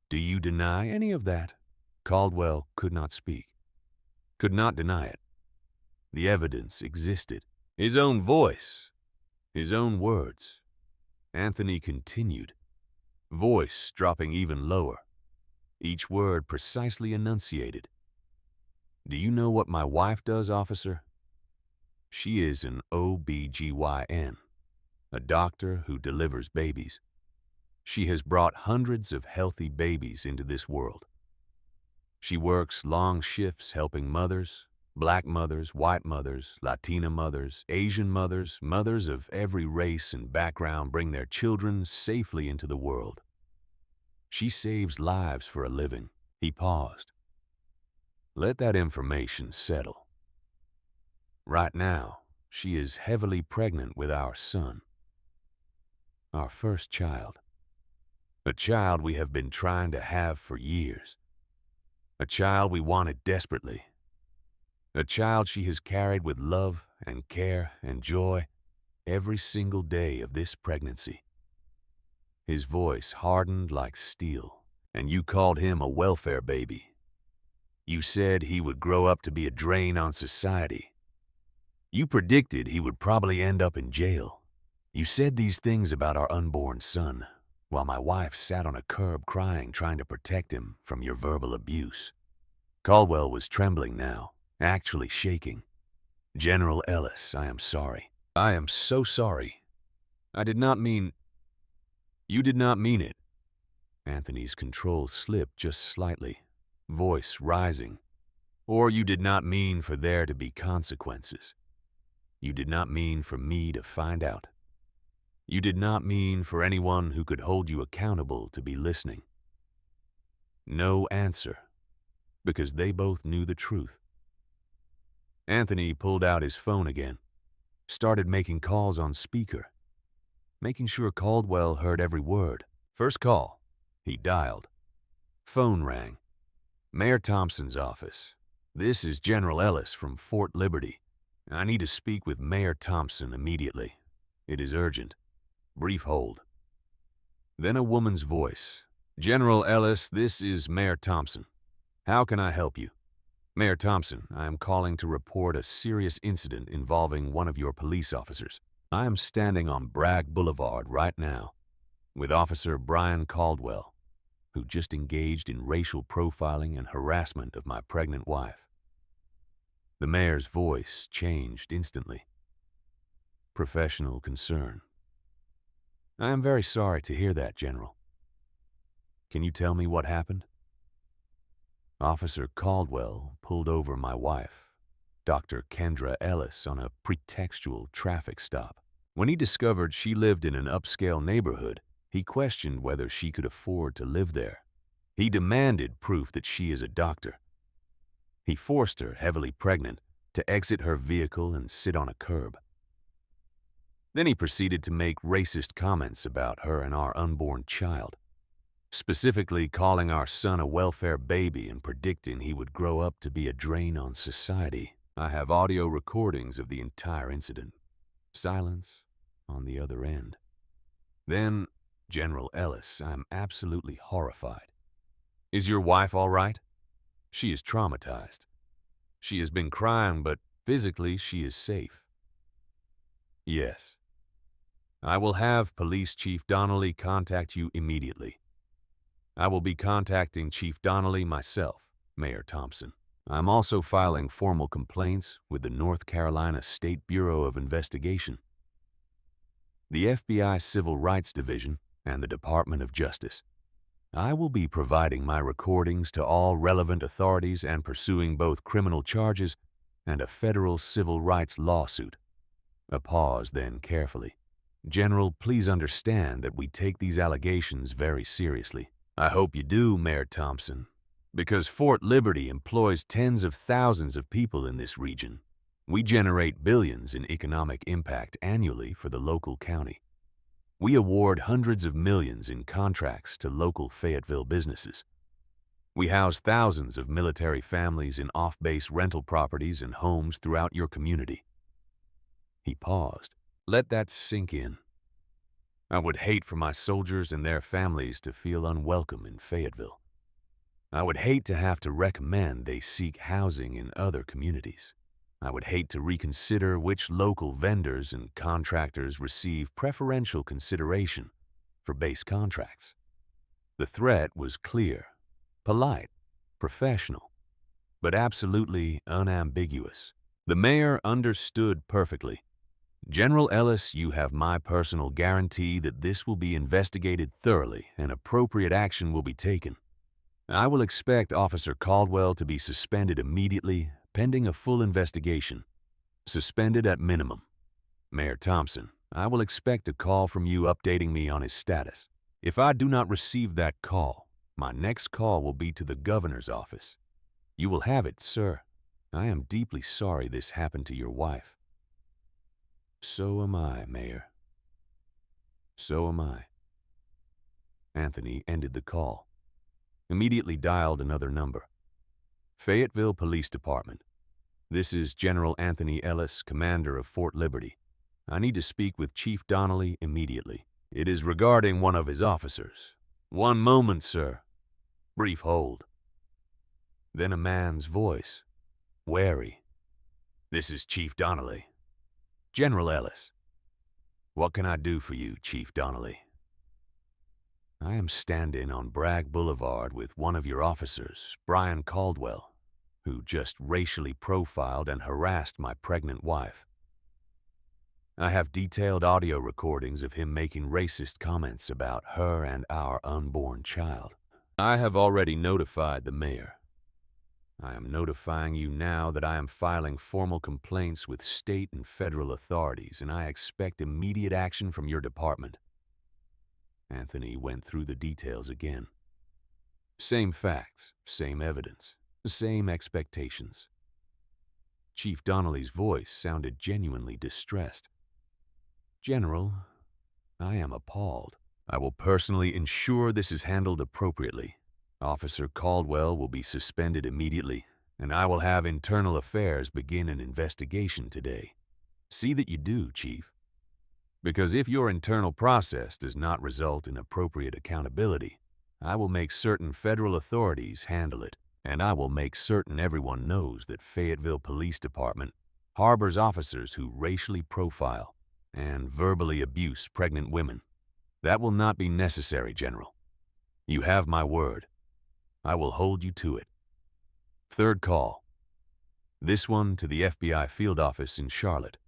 "Do you deny any of that?" Caldwell could not speak, could not deny it. The evidence existed. His own voice, his own words. Anthony continued, voice dropping even lower, each word precisely enunciated. "Do you know what my wife does, officer? She is an OB-GYN, a doctor who delivers babies. She has brought hundreds of healthy babies into this world. She works long shifts helping mothers, black mothers, white mothers, Latina mothers, Asian mothers, mothers of every race and background bring their children safely into the world. She saves lives for a living." He paused. "Let that information settle. Right now, she is heavily pregnant with our son, our first child. A child we have been trying to have for years. A child we wanted desperately. A child she has carried with love and care and joy every single day of this pregnancy." His voice hardened like steel. "And you called him a welfare baby. You said he would grow up to be a drain on society. You predicted he would probably end up in jail. You said these things about our unborn son, while my wife sat on a curb crying, trying to protect him from your verbal abuse." Caldwell was trembling now, actually shaking. "General Ellis, I am sorry. I am so sorry. I did not mean—" "You did not mean it." Anthony's control slipped just slightly, voice rising. "Or you did not mean for there to be consequences. You did not mean for me to find out. You did not mean for anyone who could hold you accountable to be listening." No answer, because they both knew the truth. Anthony pulled out his phone again, started making calls on speaker, making sure Caldwell heard every word. "First call." He dialed. Phone rang. "Mayor Thompson's office. This is General Ellis from Fort Liberty. I need to speak with Mayor Thompson immediately. It is urgent." Brief hold. Then a woman's voice. "General Ellis, this is Mayor Thompson. How can I help you?" "Mayor Thompson, I am calling to report a serious incident involving one of your police officers. I am standing on Bragg Boulevard right now with Officer Brian Caldwell, who just engaged in racial profiling and harassment of my pregnant wife." The mayor's voice changed instantly. Professional concern. "I am very sorry to hear that, General. Can you tell me what happened?" Officer Caldwell pulled over my wife, Dr. Kendra Ellis, on a pretextual traffic stop. When he discovered she lived in an upscale neighborhood, he questioned whether she could afford to live there. He demanded proof that she is a doctor. He forced her, heavily pregnant, to exit her vehicle and sit on a curb. Then he proceeded to make racist comments about her and our unborn child, specifically calling our son a welfare baby and predicting he would grow up to be a drain on society. I have audio recordings of the entire incident. Silence on the other end. Then, General Ellis, I'm absolutely horrified. Is your wife all right? She is traumatized. She has been crying, but physically she is safe. Yes. I will have Police Chief Donnelly contact you immediately. I will be contacting Chief Donnelly myself, Mayor Thompson. I'm also filing formal complaints with the North Carolina State Bureau of Investigation, the FBI Civil Rights Division, and the Department of Justice. I will be providing my recordings to all relevant authorities and pursuing both criminal charges and a federal civil rights lawsuit. A pause, then carefully. General, please understand that we take these allegations very seriously. I hope you do, Mayor Thompson, because Fort Liberty employs tens of thousands of people in this region. We generate billions in economic impact annually for the local county. We award hundreds of millions in contracts to local Fayetteville businesses. We house thousands of military families in off-base rental properties and homes throughout your community. He paused. Let that sink in. I would hate for my soldiers and their families to feel unwelcome in Fayetteville. I would hate to have to recommend they seek housing in other communities. I would hate to reconsider which local vendors and contractors receive preferential consideration for base contracts. The threat was clear, polite, professional, but absolutely unambiguous. The mayor understood perfectly. General Ellis, you have my personal guarantee that this will be investigated thoroughly and appropriate action will be taken. I will expect Officer Caldwell to be suspended immediately, pending a full investigation. Suspended at minimum. Mayor Thompson, I will expect a call from you updating me on his status. If I do not receive that call, my next call will be to the governor's office. You will have it, sir. I am deeply sorry this happened to your wife. So am I, Mayor. So am I. Anthony ended the call. Immediately dialed another number. Fayetteville Police Department. This is General Anthony Ellis, commander of Fort Liberty. I need to speak with Chief Donnelly immediately. It is regarding one of his officers. One moment, sir. Brief hold. Then a man's voice, wary. This is Chief Donnelly. General Ellis. What can I do for you, Chief Donnelly? I am standing on Bragg Boulevard with one of your officers, Brian Caldwell, who just racially profiled and harassed my pregnant wife. I have detailed audio recordings of him making racist comments about her and our unborn child. I have already notified the mayor. I am notifying you now that I am filing formal complaints with state and federal authorities, and I expect immediate action from your department. Anthony went through the details again. Same facts, same evidence, same expectations. Chief Donnelly's voice sounded genuinely distressed. General, I am appalled. I will personally ensure this is handled appropriately. Officer Caldwell will be suspended immediately, and I will have Internal Affairs begin an investigation today. See that you do, Chief. Because if your internal process does not result in appropriate accountability, I will make certain federal authorities handle it, and I will make certain everyone knows that Fayetteville Police Department harbors officers who racially profile and verbally abuse pregnant women. That will not be necessary, General. You have my word. I will hold you to it. Third call. This one to the FBI field office in Charlotte.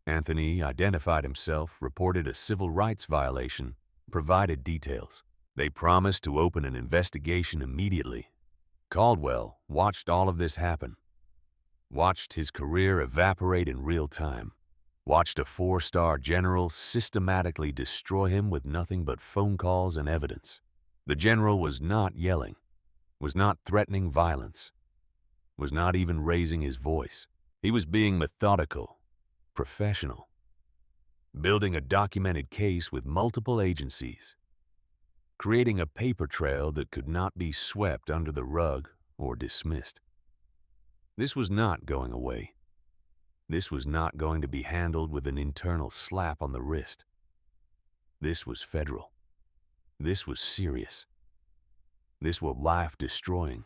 Anthony identified himself, reported a civil rights violation, provided details. They promised to open an investigation immediately. Caldwell watched all of this happen. Watched his career evaporate in real time. Watched a 4-star general systematically destroy him with nothing but phone calls and evidence. The general was not yelling, was not threatening violence, was not even raising his voice. He was being methodical, professional, building a documented case with multiple agencies, creating a paper trail that could not be swept under the rug or dismissed. This was not going away. This was not going to be handled with an internal slap on the wrist. This was federal. This was serious. This was life-destroying.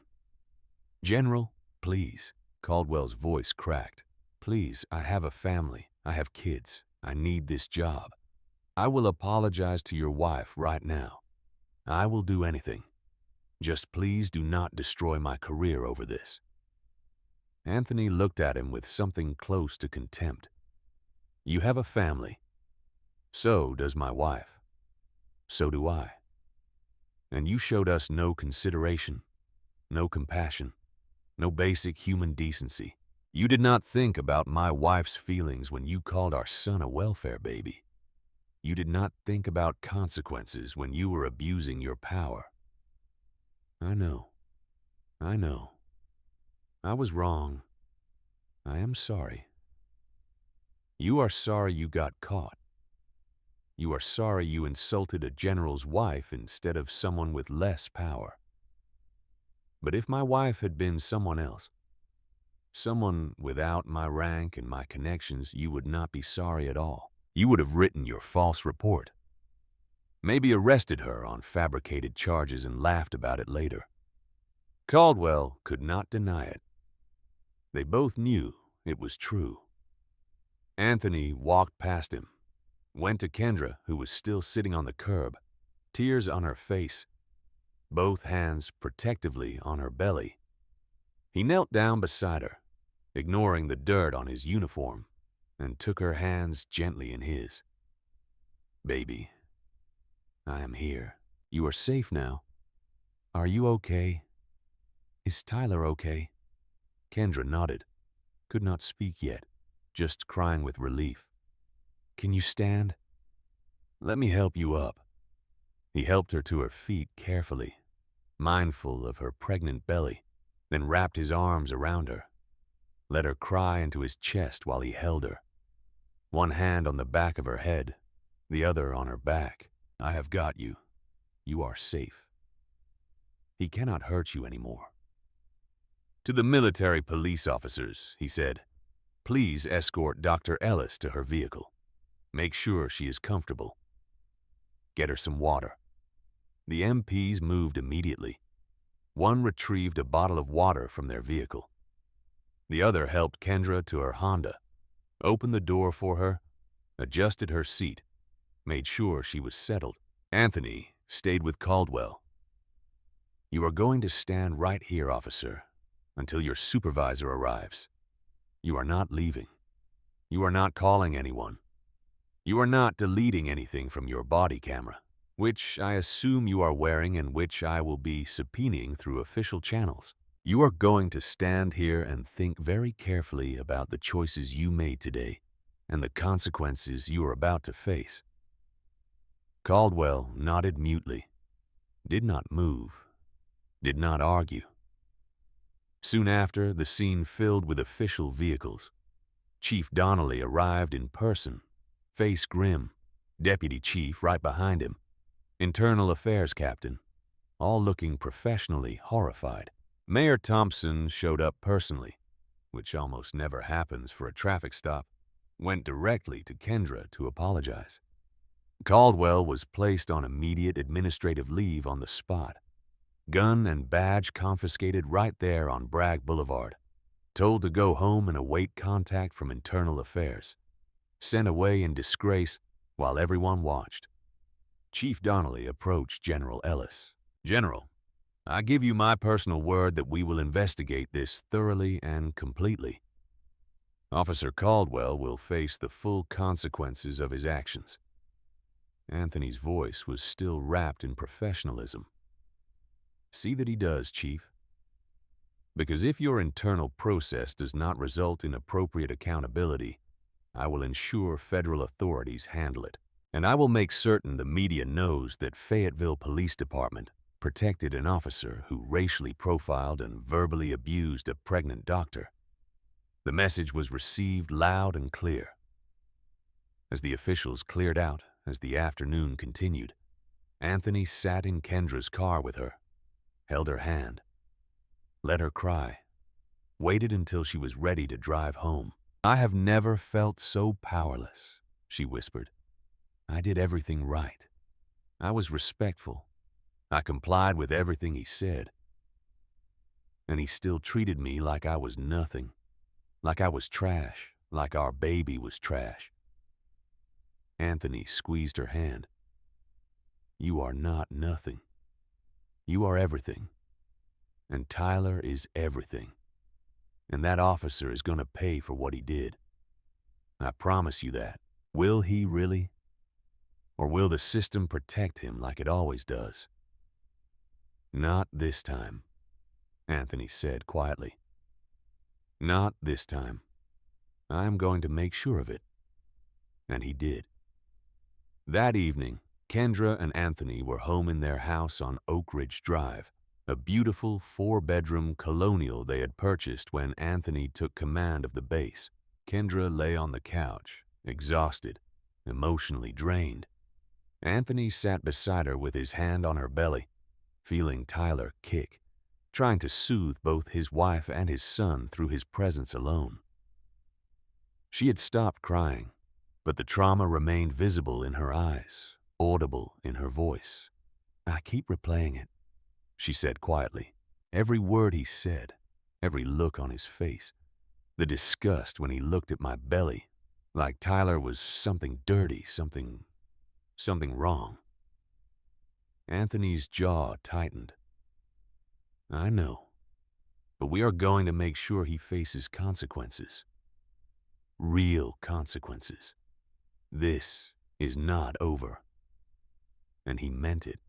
"General, please." Caldwell's voice cracked. "Please, I have a family. I have kids. I need this job. I will apologize to your wife right now. I will do anything. Just please do not destroy my career over this." Anthony looked at him with something close to contempt. "You have a family. So does my wife. So do I. And you showed us no consideration, no compassion, no basic human decency. You did not think about my wife's feelings when you called our son a welfare baby. You did not think about consequences when you were abusing your power. I know. I know. I was wrong. I am sorry. You are sorry you got caught. You are sorry you insulted a general's wife instead of someone with less power. But if my wife had been someone else, someone without my rank and my connections, you would not be sorry at all. You would have written your false report, maybe arrested her on fabricated charges and laughed about it later." Caldwell could not deny it. They both knew it was true. Anthony walked past him, went to Kendra, who was still sitting on the curb, tears on her face, both hands protectively on her belly. He knelt down beside her, ignoring the dirt on his uniform, and took her hands gently in his. "Baby, I am here. You are safe now. Are you okay? Is Tyler okay?" Kendra nodded, could not speak yet, just crying with relief. "Can you stand? Let me help you up." He helped her to her feet carefully, mindful of her pregnant belly, then wrapped his arms around her, let her cry into his chest while he held her, one hand on the back of her head, the other on her back. "I have got you. You are safe. He cannot hurt you anymore." To the military police officers, he said, "Please escort Dr. Ellis to her vehicle. Make sure she is comfortable. Get her some water." The MPs moved immediately. One retrieved a bottle of water from their vehicle. The other helped Kendra to her Honda, opened the door for her, adjusted her seat, made sure she was settled. Anthony stayed with Caldwell. "You are going to stand right here, officer, until your supervisor arrives. You are not leaving. You are not calling anyone. You are not deleting anything from your body camera, which I assume you are wearing and which I will be subpoenaing through official channels. You are going to stand here and think very carefully about the choices you made today and the consequences you are about to face." Caldwell nodded mutely, did not move, did not argue. Soon after, the scene filled with official vehicles. Chief Donnelly arrived in person, face grim, Deputy Chief right behind him, Internal Affairs Captain, all looking professionally horrified. Mayor Thompson showed up personally, which almost never happens for a traffic stop, went directly to Kendra to apologize. Caldwell was placed on immediate administrative leave on the spot. Gun and badge confiscated right there on Bragg Boulevard. Told to go home and await contact from Internal Affairs. Sent away in disgrace while everyone watched. Chief Donnelly approached General Ellis. "General, I give you my personal word that we will investigate this thoroughly and completely. Officer Caldwell will face the full consequences of his actions." Anthony's voice was still wrapped in professionalism. "See that he does, Chief. Because if your internal process does not result in appropriate accountability, I will ensure federal authorities handle it. And I will make certain the media knows that Fayetteville Police Department protected an officer who racially profiled and verbally abused a pregnant doctor. The message was received loud and clear. As the officials cleared out, as the afternoon continued, Anthony sat in Kendra's car with her, held her hand, let her cry, waited until she was ready to drive home. "I have never felt so powerless," she whispered. "I did everything right. I was respectful. I complied with everything he said. And he still treated me like I was nothing, like I was trash, like our baby was trash." Anthony squeezed her hand. "You are not nothing. You are everything. And Tyler is everything. And that officer is going to pay for what he did. I promise you that. Will he really? Or will the system protect him like it always does?" "Not this time," Anthony said quietly. "Not this time. I'm going to make sure of it." And he did. That evening, Kendra and Anthony were home in their house on Oak Ridge Drive, a beautiful 4-bedroom colonial they had purchased when Anthony took command of the base. Kendra lay on the couch, exhausted, emotionally drained. Anthony sat beside her with his hand on her belly, feeling Tyler kick, trying to soothe both his wife and his son through his presence alone. She had stopped crying, but the trauma remained visible in her eyes, audible in her voice. "I keep replaying it," she said quietly. "Every word he said, every look on his face, the disgust when he looked at my belly, like Tyler was something dirty, something wrong." Anthony's jaw tightened. "I know, but we are going to make sure he faces consequences. Real consequences. This is not over." And he meant it.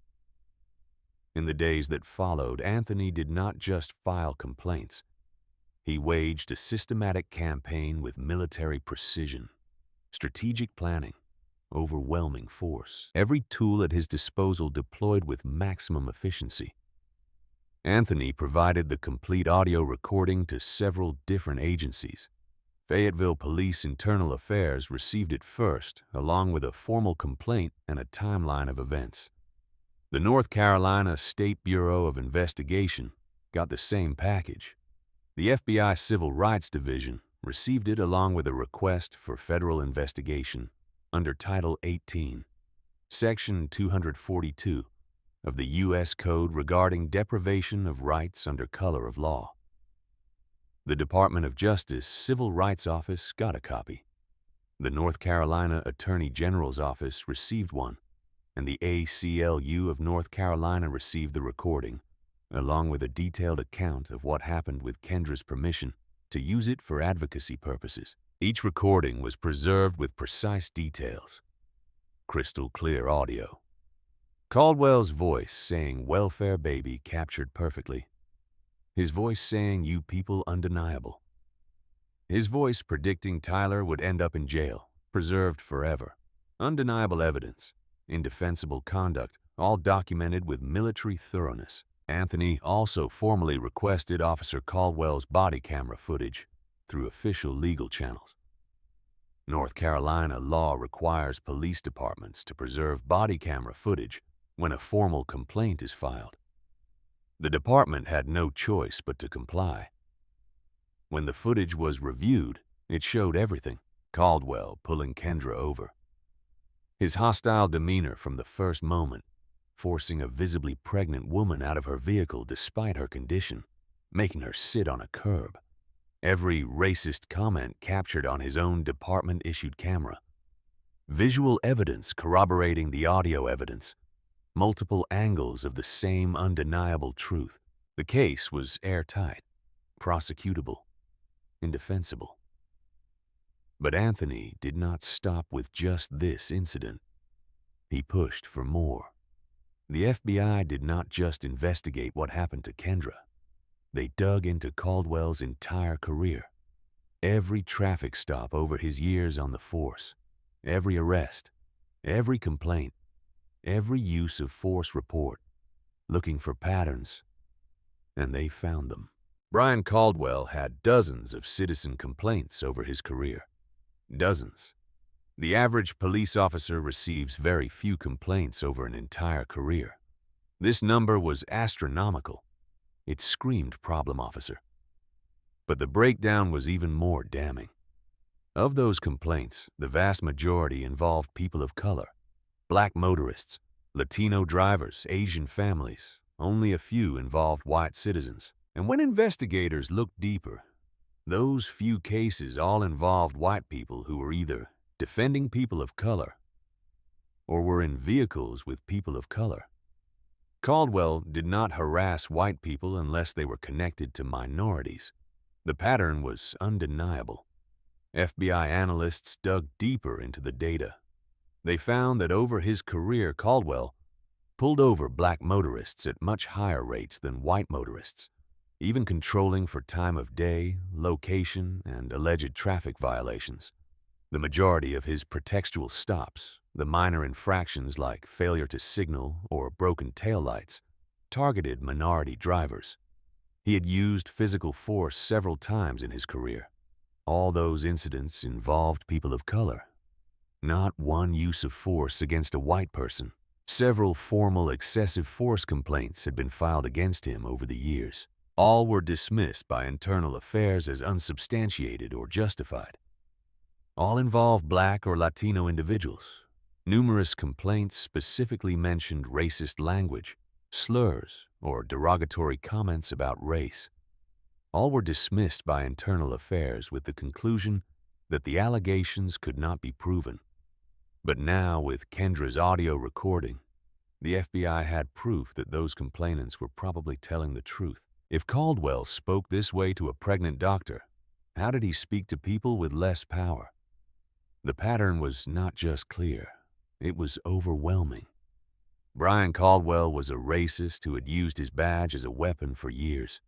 In the days that followed, Anthony did not just file complaints. He waged a systematic campaign with military precision, strategic planning, overwhelming force, every tool at his disposal deployed with maximum efficiency. Anthony provided the complete audio recording to several different agencies. Fayetteville Police Internal Affairs received it first, along with a formal complaint and a timeline of events. The North Carolina State Bureau of Investigation got the same package. The FBI Civil Rights Division received it along with a request for federal investigation under Title 18, Section 242 of the U.S. Code regarding deprivation of rights under color of law. The Department of Justice Civil Rights Office got a copy. The North Carolina Attorney General's Office received one, and the ACLU of North Carolina received the recording, along with a detailed account of what happened with Kendra's permission to use it for advocacy purposes. Each recording was preserved with precise details, crystal clear audio. Caldwell's voice saying "welfare baby" captured perfectly. His voice saying "you people undeniable." His voice predicting Tyler would end up in jail, preserved forever. Undeniable evidence, indefensible conduct, all documented with military thoroughness. Anthony also formally requested Officer Caldwell's body camera footage through official legal channels. North Carolina law requires police departments to preserve body camera footage when a formal complaint is filed. The department had no choice but to comply. When the footage was reviewed, it showed everything. Caldwell pulling Kendra over. His hostile demeanor from the first moment, forcing a visibly pregnant woman out of her vehicle despite her condition, making her sit on a curb. Every racist comment captured on his own department-issued camera. Visual evidence corroborating the audio evidence. Multiple angles of the same undeniable truth. The case was airtight, prosecutable, indefensible. But Anthony did not stop with just this incident. He pushed for more. The FBI did not just investigate what happened to Kendra. They dug into Caldwell's entire career. Every traffic stop over his years on the force, every arrest, every complaint, every use of force report, looking for patterns, and they found them. Brian Caldwell had dozens of citizen complaints over his career. Dozens. The average police officer receives very few complaints over an entire career. This number was astronomical. It screamed problem officer. But the breakdown was even more damning. Of those complaints, the vast majority involved people of color, black motorists, Latino drivers, Asian families. Only a few involved white citizens. And when investigators looked deeper, those few cases all involved white people who were either defending people of color or were in vehicles with people of color. Caldwell did not harass white people unless they were connected to minorities. The pattern was undeniable. FBI analysts dug deeper into the data. They found that over his career, Caldwell pulled over black motorists at much higher rates than white motorists, even controlling for time of day, location, and alleged traffic violations. The majority of his pretextual stops, the minor infractions like failure to signal or broken taillights, targeted minority drivers. He had used physical force several times in his career. All those incidents involved people of color. Not one use of force against a white person. Several formal excessive force complaints had been filed against him over the years. All were dismissed by internal affairs as unsubstantiated or justified. All involved black or Latino individuals. Numerous complaints specifically mentioned racist language, slurs, or derogatory comments about race. All were dismissed by internal affairs with the conclusion that the allegations could not be proven. But now, with Kendra's audio recording, the FBI had proof that those complainants were probably telling the truth. If Caldwell spoke this way to a pregnant doctor, how did he speak to people with less power? The pattern was not just clear, it was overwhelming. Brian Caldwell was a racist who had used his badge as a weapon for years,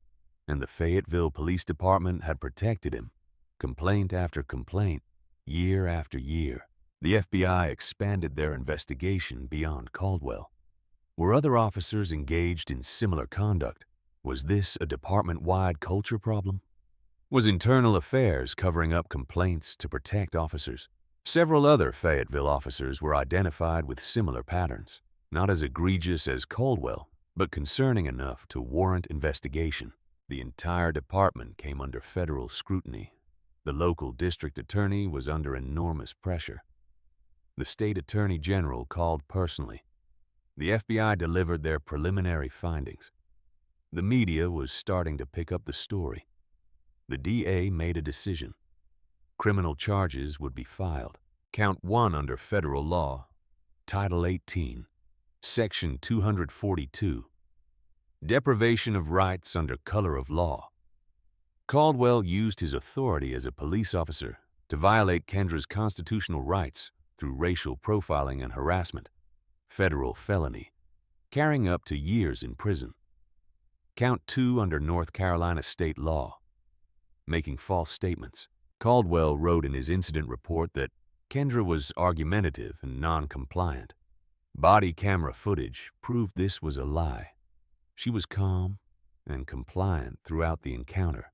and the Fayetteville Police Department had protected him, complaint after complaint, year after year. The FBI expanded their investigation beyond Caldwell. Were other officers engaged in similar conduct? Was this a department-wide culture problem? Was internal affairs covering up complaints to protect officers? Several other Fayetteville officers were identified with similar patterns, not as egregious as Caldwell, but concerning enough to warrant investigation. The entire department came under federal scrutiny. The local district attorney was under enormous pressure. The state attorney general called personally. The FBI delivered their preliminary findings. The media was starting to pick up the story. The DA made a decision. Criminal charges would be filed. Count 1 under federal law, Title 18, Section 242, deprivation of rights under color of law. Caldwell used his authority as a police officer to violate Kendra's constitutional rights through racial profiling and harassment, federal felony, carrying up to years in prison. Count 2 under North Carolina state law, making false statements. Caldwell wrote in his incident report that Kendra was argumentative and non-compliant. Body camera footage proved this was a lie. She was calm and compliant throughout the encounter.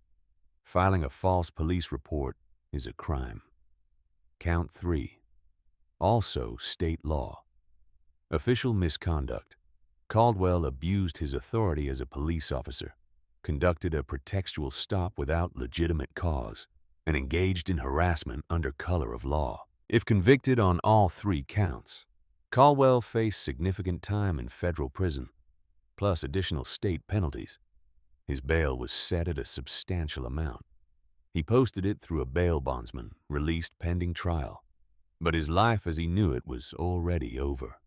Filing a false police report is a crime. Count 3, also state law. Official misconduct. Caldwell abused his authority as a police officer, conducted a pretextual stop without legitimate cause, and engaged in harassment under color of law. If convicted on all 3 counts, Caldwell faced significant time in federal prison, plus additional state penalties. His bail was set at a substantial amount. He posted it through a bail bondsman, released pending trial. But his life as he knew it was already over.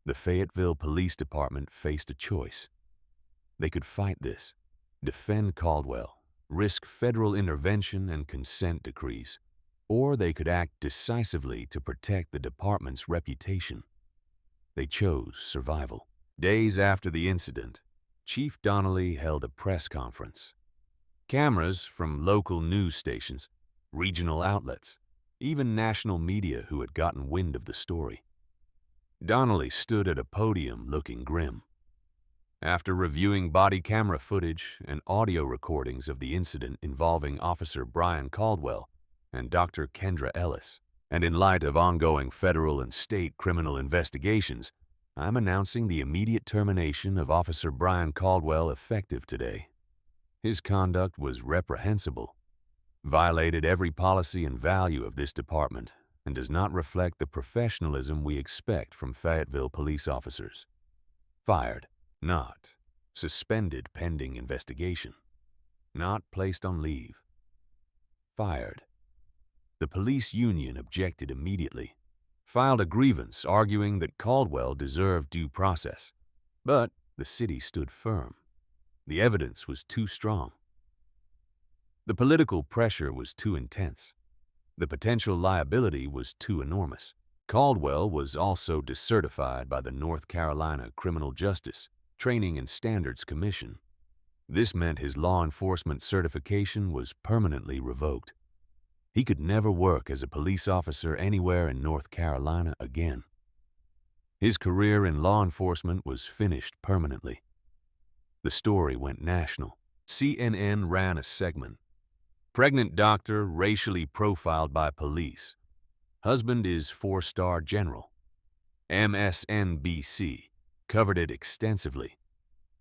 The Fayetteville Police Department faced a choice. They could fight this, defend Caldwell, risk federal intervention and consent decrees, or they could act decisively to protect the department's reputation. They chose survival. Days after the incident, Chief Donnelly held a press conference. Cameras from local news stations, regional outlets, even national media who had gotten wind of the story. Donnelly stood at a podium looking grim. After reviewing body camera footage and audio recordings of the incident involving Officer Brian Caldwell and Dr. Kendra Ellis, and in light of ongoing federal and state criminal investigations, I'm announcing the immediate termination of Officer Brian Caldwell effective today. His conduct was reprehensible, violated every policy and value of this department, and does not reflect the professionalism we expect from Fayetteville police officers. Fired, not suspended pending investigation, not placed on leave. Fired. The police union objected immediately, filed a grievance arguing that Caldwell deserved due process, but the city stood firm. The evidence was too strong. The political pressure was too intense. The potential liability was too enormous. Caldwell was also decertified by the North Carolina Criminal Justice Training and Standards Commission. This meant his law enforcement certification was permanently revoked. He could never work as a police officer anywhere in North Carolina again. His career in law enforcement was finished permanently. The story went national. CNN ran a segment. Pregnant doctor racially profiled by police. Husband is 4-star general. MSNBC covered it extensively.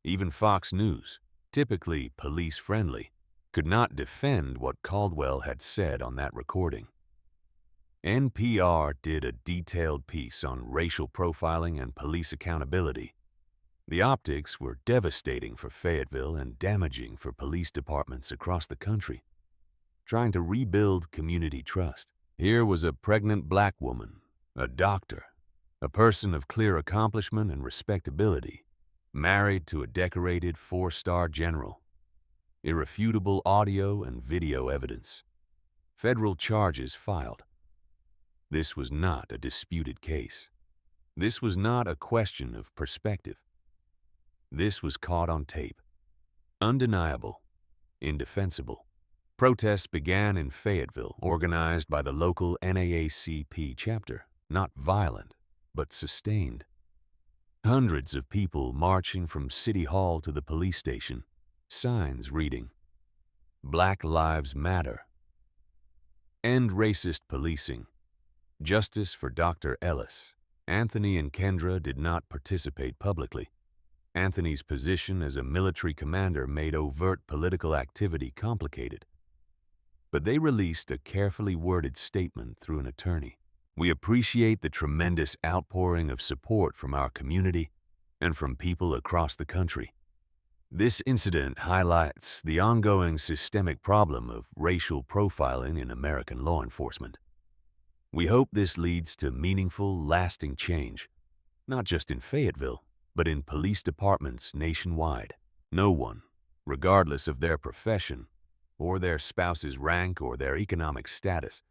Even Fox News, typically police-friendly, could not defend what Caldwell had said on that recording. NPR did a detailed piece on racial profiling and police accountability. The optics were devastating for Fayetteville and damaging for police departments across the country. Trying to rebuild community trust. Here was a pregnant black woman, a doctor, a person of clear accomplishment and respectability, married to a decorated 4-star general. Irrefutable audio and video evidence. Federal charges filed. This was not a disputed case. This was not a question of perspective. This was caught on tape. Undeniable. Indefensible. Protests began in Fayetteville, organized by the local NAACP chapter, not violent, but sustained. Hundreds of people marching from City Hall to the police station, signs reading, "Black Lives Matter." End racist policing. Justice for Dr. Ellis. Anthony and Kendra did not participate publicly. Anthony's position as a military commander made overt political activity complicated. But they released a carefully worded statement through an attorney. We appreciate the tremendous outpouring of support from our community and from people across the country. This incident highlights the ongoing systemic problem of racial profiling in American law enforcement. We hope this leads to meaningful, lasting change, not just in Fayetteville, but in police departments nationwide. No one, regardless of their profession, or their spouse's rank or their economic status,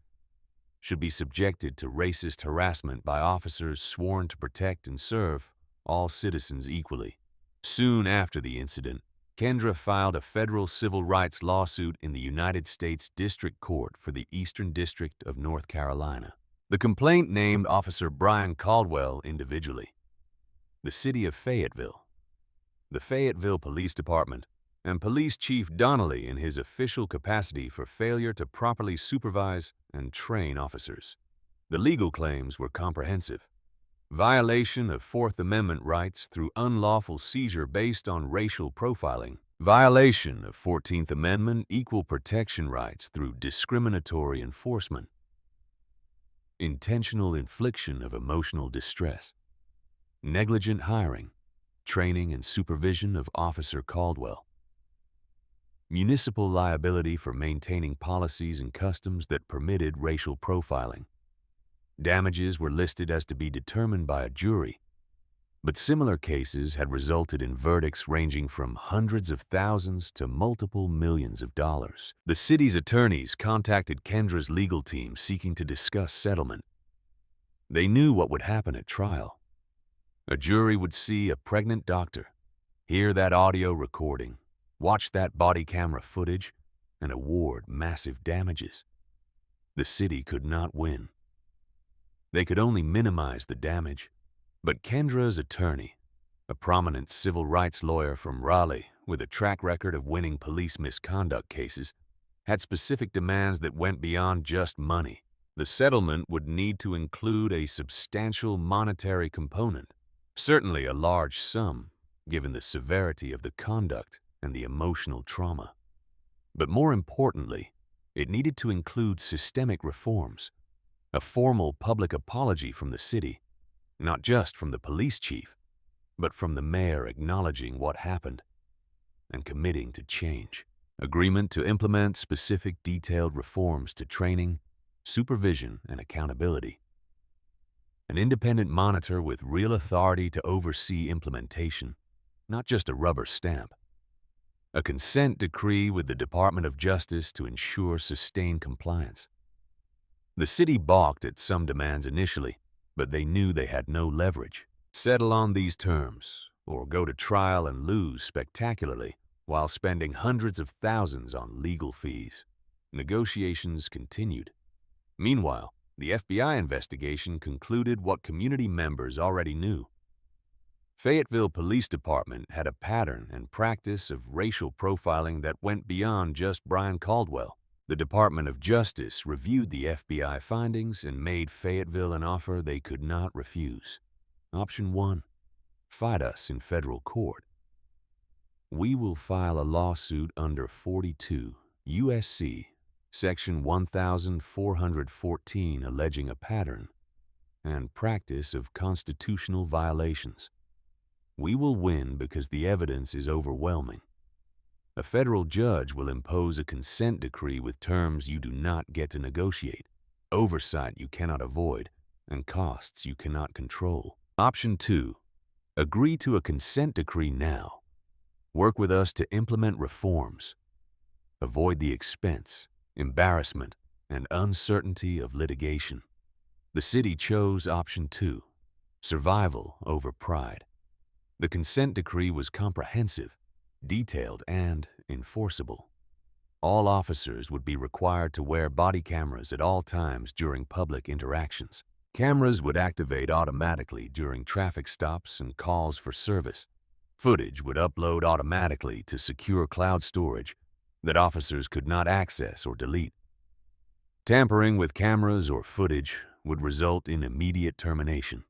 should be subjected to racist harassment by officers sworn to protect and serve all citizens equally. Soon after the incident, Kendra filed a federal civil rights lawsuit in the United States District Court for the Eastern District of North Carolina. The complaint named Officer Brian Caldwell individually, the city of Fayetteville, the Fayetteville Police Department, and Police Chief Donnelly in his official capacity for failure to properly supervise and train officers. The legal claims were comprehensive. Violation of Fourth Amendment rights through unlawful seizure based on racial profiling. Violation of 14th Amendment equal protection rights through discriminatory enforcement. Intentional infliction of emotional distress. Negligent hiring, training, and supervision of Officer Caldwell. Municipal liability for maintaining policies and customs that permitted racial profiling. Damages were listed as to be determined by a jury, but similar cases had resulted in verdicts ranging from hundreds of thousands to multiple millions of dollars. The city's attorneys contacted Kendra's legal team seeking to discuss settlement. They knew what would happen at trial. A jury would see a pregnant doctor, hear that audio recording, watch that body camera footage, and award massive damages. The city could not win. They could only minimize the damage, but Kendra's attorney, a prominent civil rights lawyer from Raleigh with a track record of winning police misconduct cases, had specific demands that went beyond just money. The settlement would need to include a substantial monetary component, certainly a large sum, given the severity of the conduct and the emotional trauma. But more importantly, it needed to include systemic reforms, a formal public apology from the city, not just from the police chief, but from the mayor acknowledging what happened and committing to change. Agreement to implement specific detailed reforms to training, supervision, and accountability. An independent monitor with real authority to oversee implementation, not just a rubber stamp. A consent decree with the Department of Justice to ensure sustained compliance. The city balked at some demands initially, but they knew they had no leverage. Settle on these terms, or go to trial and lose spectacularly while spending hundreds of thousands on legal fees. Negotiations continued. Meanwhile, the FBI investigation concluded what community members already knew. Fayetteville Police Department had a pattern and practice of racial profiling that went beyond just Brian Caldwell. The Department of Justice reviewed the FBI findings and made Fayetteville an offer they could not refuse. Option 1. Fight us in federal court. We will file a lawsuit under 42 U.S.C. Section 1414 alleging a pattern and practice of constitutional violations. We will win because the evidence is overwhelming. A federal judge will impose a consent decree with terms you do not get to negotiate, oversight you cannot avoid, and costs you cannot control. Option 2. Agree to a consent decree now. Work with us to implement reforms. Avoid the expense, embarrassment, and uncertainty of litigation. The city chose option 2, survival over pride. The consent decree was comprehensive, detailed, and enforceable. All officers would be required to wear body cameras at all times during public interactions. Cameras would activate automatically during traffic stops and calls for service. Footage would upload automatically to secure cloud storage that officers could not access or delete. Tampering with cameras or footage would result in immediate termination.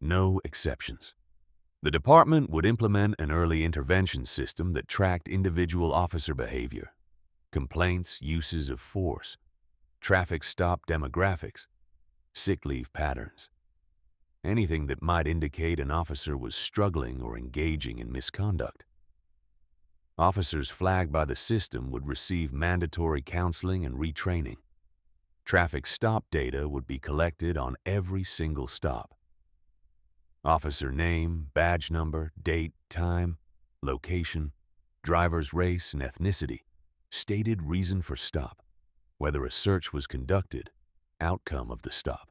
No exceptions. The department would implement an early intervention system that tracked individual officer behavior, complaints, uses of force, traffic stop demographics, sick leave patterns. Anything that might indicate an officer was struggling or engaging in misconduct. Officers flagged by the system would receive mandatory counseling and retraining. Traffic stop data would be collected on every single stop. Officer name, badge number, date, time, location, driver's race and ethnicity, stated reason for stop, whether a search was conducted, outcome of the stop.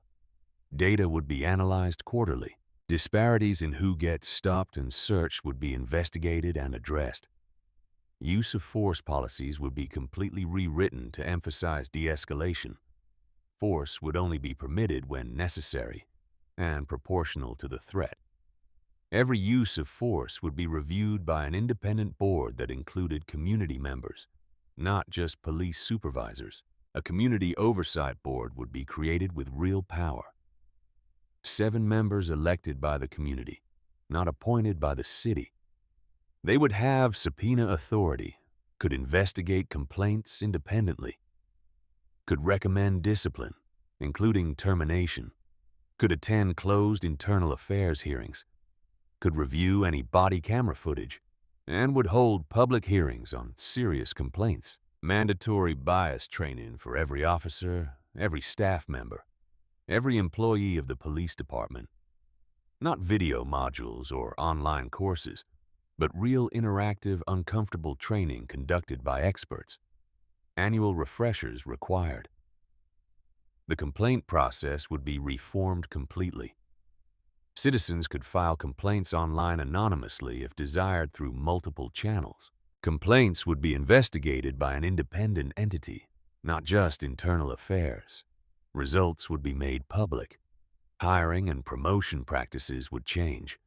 Data would be analyzed quarterly. Disparities in who gets stopped and searched would be investigated and addressed. Use of force policies would be completely rewritten to emphasize de-escalation. Force would only be permitted when necessary and proportional to the threat. Every use of force would be reviewed by an independent board that included community members, not just police supervisors. A community oversight board would be created with real power. 7 members elected by the community, not appointed by the city. They would have subpoena authority, could investigate complaints independently, could recommend discipline, including termination, could attend closed internal affairs hearings, could review any body camera footage, and would hold public hearings on serious complaints. Mandatory bias training for every officer, every staff member, every employee of the police department. Not video modules or online courses, but real interactive, uncomfortable training conducted by experts. Annual refreshers required. The complaint process would be reformed completely. Citizens could file complaints online anonymously if desired through multiple channels. Complaints would be investigated by an independent entity, not just internal affairs. Results would be made public. Hiring and promotion practices would change.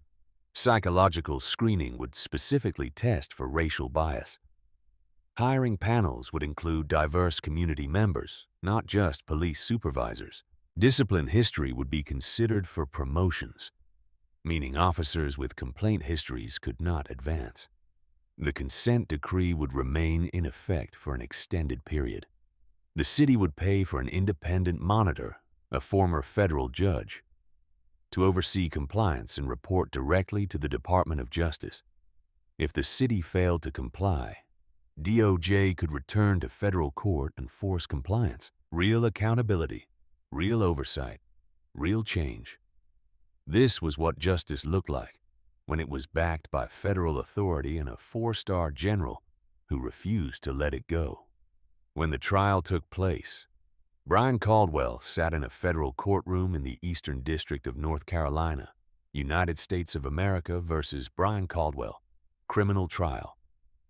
Psychological screening would specifically test for racial bias. Hiring panels would include diverse community members, not just police supervisors. Discipline history would be considered for promotions, meaning officers with complaint histories could not advance. The consent decree would remain in effect for an extended period. The city would pay for an independent monitor, a former federal judge, to oversee compliance and report directly to the Department of Justice. If the city failed to comply, DOJ could return to federal court and force compliance. Real accountability, real oversight, real change. This was what justice looked like when it was backed by federal authority and a 4-star general who refused to let it go. When the trial took place, Brian Caldwell sat in a federal courtroom in the Eastern District of North Carolina. United States of America versus Brian Caldwell. Criminal trial.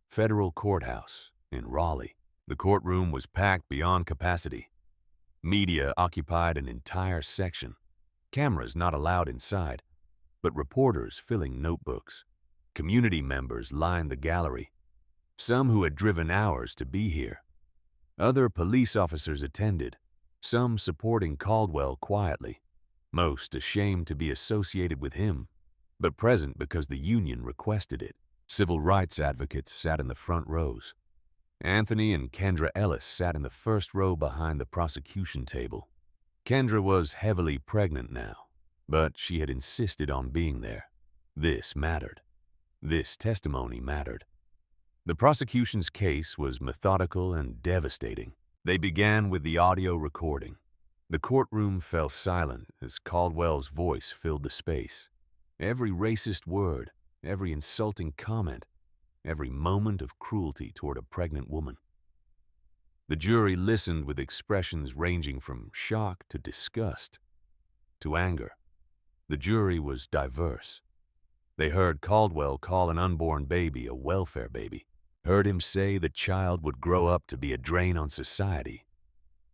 Federal courthouse in Raleigh. The courtroom was packed beyond capacity. Media occupied an entire section. Cameras not allowed inside, but reporters filling notebooks. Community members lined the gallery, some who had driven hours to be here. Other police officers attended, some supporting Caldwell quietly, most ashamed to be associated with him, but present because the union requested it. Civil rights advocates sat in the front rows. Anthony and Kendra Ellis sat in the first row behind the prosecution table. Kendra was heavily pregnant now, but she had insisted on being there. This mattered. This testimony mattered. The prosecution's case was methodical and devastating. They began with the audio recording. The courtroom fell silent as Caldwell's voice filled the space. Every racist word, every insulting comment, every moment of cruelty toward a pregnant woman. The jury listened with expressions ranging from shock to disgust to anger. The jury was diverse. They heard Caldwell call an unborn baby a welfare baby, heard him say the child would grow up to be a drain on society,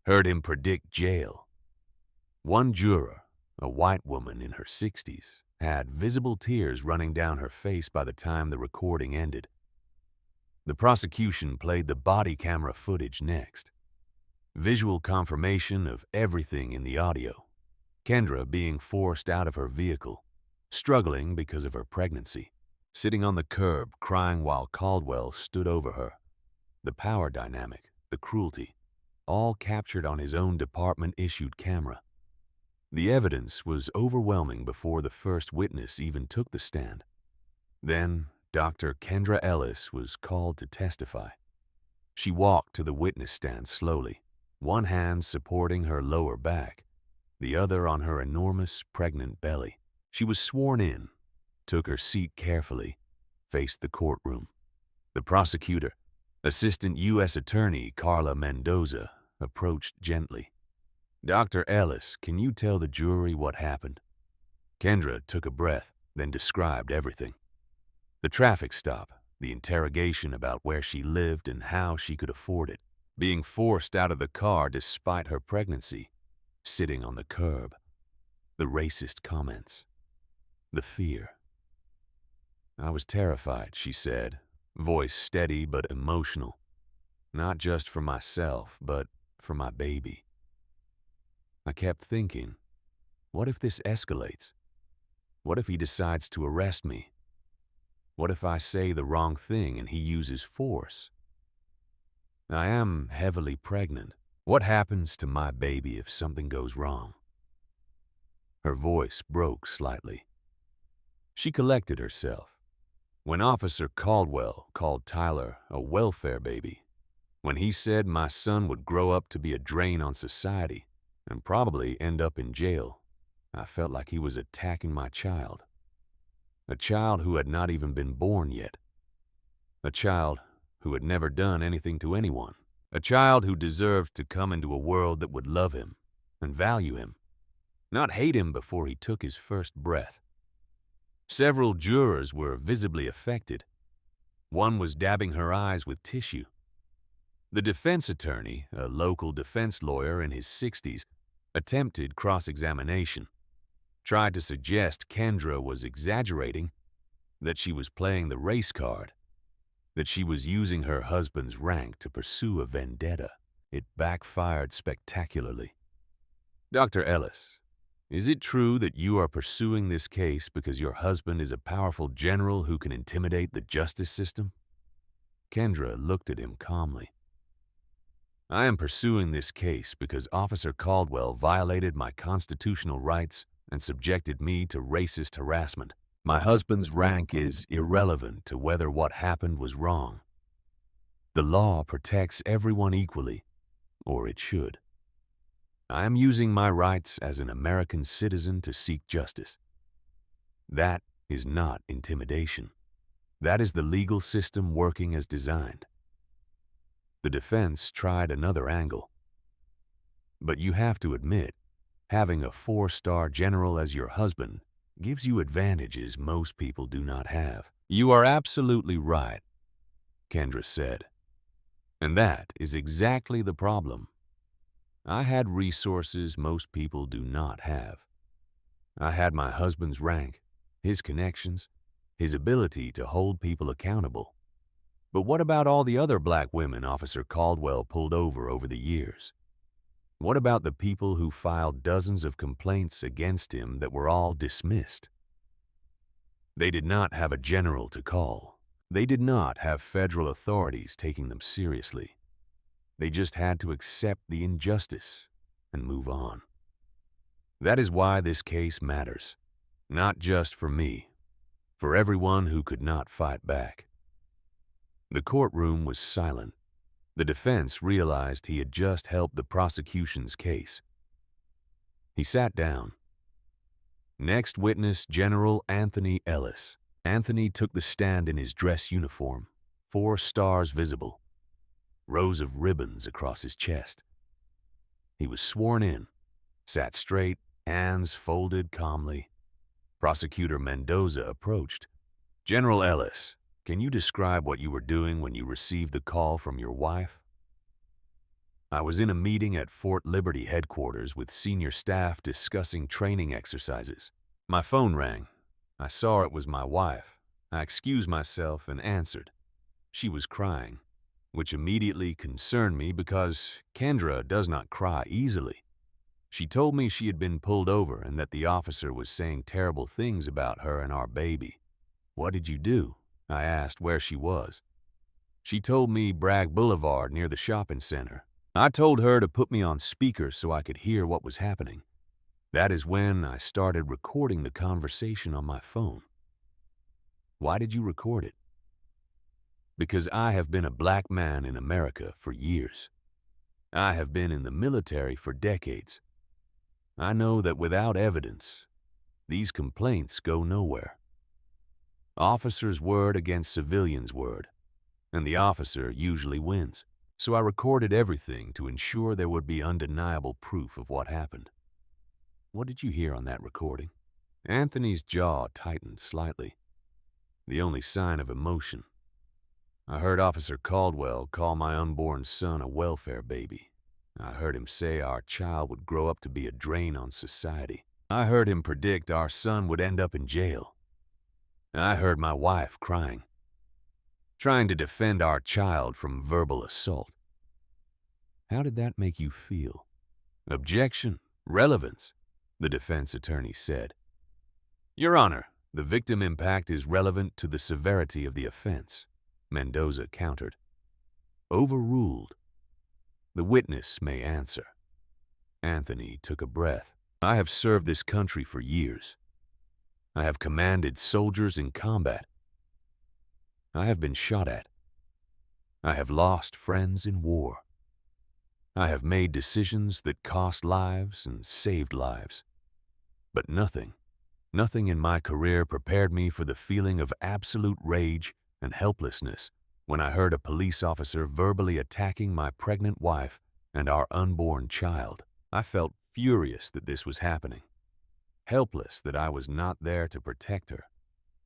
heard him predict jail. One juror, a white woman in her 60s, had visible tears running down her face by the time the recording ended. The prosecution played the body camera footage next. Visual confirmation of everything in the audio. Kendra being forced out of her vehicle, struggling because of her pregnancy, sitting on the curb crying while Caldwell stood over her. The power dynamic, the cruelty, all captured on his own department-issued camera. The evidence was overwhelming before the first witness even took the stand. Then, Dr. Kendra Ellis was called to testify. She walked to the witness stand slowly, one hand supporting her lower back, the other on her enormous pregnant belly. She was sworn in, took her seat carefully, faced the courtroom. The prosecutor, Assistant U.S. Attorney Carla Mendoza, approached gently. "Dr. Ellis, can you tell the jury what happened?" Kendra took a breath, then described everything. The traffic stop, the interrogation about where she lived and how she could afford it, being forced out of the car despite her pregnancy, sitting on the curb, the racist comments, the fear. "I was terrified," she said, voice steady but emotional. "Not just for myself, but for my baby. I kept thinking, what if this escalates? What if he decides to arrest me? What if I say the wrong thing and he uses force? I am heavily pregnant. What happens to my baby if something goes wrong?" Her voice broke slightly. She collected herself. When Officer Caldwell called Tyler a welfare baby, when he said my son would grow up to be a drain on society and probably end up in jail, I felt like he was attacking my child. A child who had not even been born yet. A child who had never done anything to anyone. A child who deserved to come into a world that would love him and value him, not hate him before he took his first breath. Several jurors were visibly affected. One was dabbing her eyes with tissue. The defense attorney, a local defense lawyer in his 60s, attempted cross-examination, tried to suggest Kendra was exaggerating that she was playing the race card, that she was using her husband's rank to pursue a vendetta. It backfired spectacularly. Dr. Ellis, is it true that you are pursuing this case because your husband is a powerful general who can intimidate the justice system? Kendra looked at him calmly. I am pursuing this case because Officer Caldwell violated my constitutional rights and subjected me to racist harassment. My husband's rank is irrelevant to whether what happened was wrong. The law protects everyone equally, or it should. I am using my rights as an American citizen to seek justice. That is not intimidation. That is the legal system working as designed. The defense tried another angle. But you have to admit, having a 4-star general as your husband gives you advantages most people do not have. You are absolutely right, Kendra said. And that is exactly the problem. I had resources most people do not have. I had my husband's rank, his connections, his ability to hold people accountable. But what about all the other black women Officer Caldwell pulled over the years? What about the people who filed dozens of complaints against him that were all dismissed? They did not have a general to call. They did not have federal authorities taking them seriously. They just had to accept the injustice and move on. That is why this case matters, not just for me, for everyone who could not fight back. The courtroom was silent. The defense realized he had just helped the prosecution's case. He sat down. Next witness, General Anthony Ellis. Anthony took the stand in his dress uniform, 4 stars visible, rows of ribbons across his chest. He was sworn in, sat straight, hands folded calmly. Prosecutor Mendoza approached. General Ellis, can you describe what you were doing when you received the call from your wife? I was in a meeting at Fort Liberty headquarters with senior staff discussing training exercises. My phone rang. I saw it was my wife. I excused myself and answered. She was crying, which immediately concerned me because Kendra does not cry easily. She told me she had been pulled over and that the officer was saying terrible things about her and our baby. What did you do? I asked where she was. She told me Bragg Boulevard near the shopping center. I told her to put me on speaker so I could hear what was happening. That is when I started recording the conversation on my phone. Why did you record it? Because I have been a black man in America for years. I have been in the military for decades. I know that without evidence, these complaints go nowhere. Officer's word against civilian's word, and the officer usually wins. So I recorded everything to ensure there would be undeniable proof of what happened. What did you hear on that recording? Anthony's jaw tightened slightly, the only sign of emotion. I heard Officer Caldwell call my unborn son a welfare baby. I heard him say our child would grow up to be a drain on society. I heard him predict our son would end up in jail. I heard my wife crying, trying to defend our child from verbal assault. How did that make you feel? Objection, relevance, the defense attorney said. Your Honor, the victim impact is relevant to the severity of the offense, Mendoza countered. Overruled. The witness may answer. Anthony took a breath. I have served this country for years. I have commanded soldiers in combat. I have been shot at. I have lost friends in war. I have made decisions that cost lives and saved lives. But nothing in my career prepared me for the feeling of absolute rage and helplessness when I heard a police officer verbally attacking my pregnant wife and our unborn child. I felt furious that this was happening, helpless that I was not there to protect her,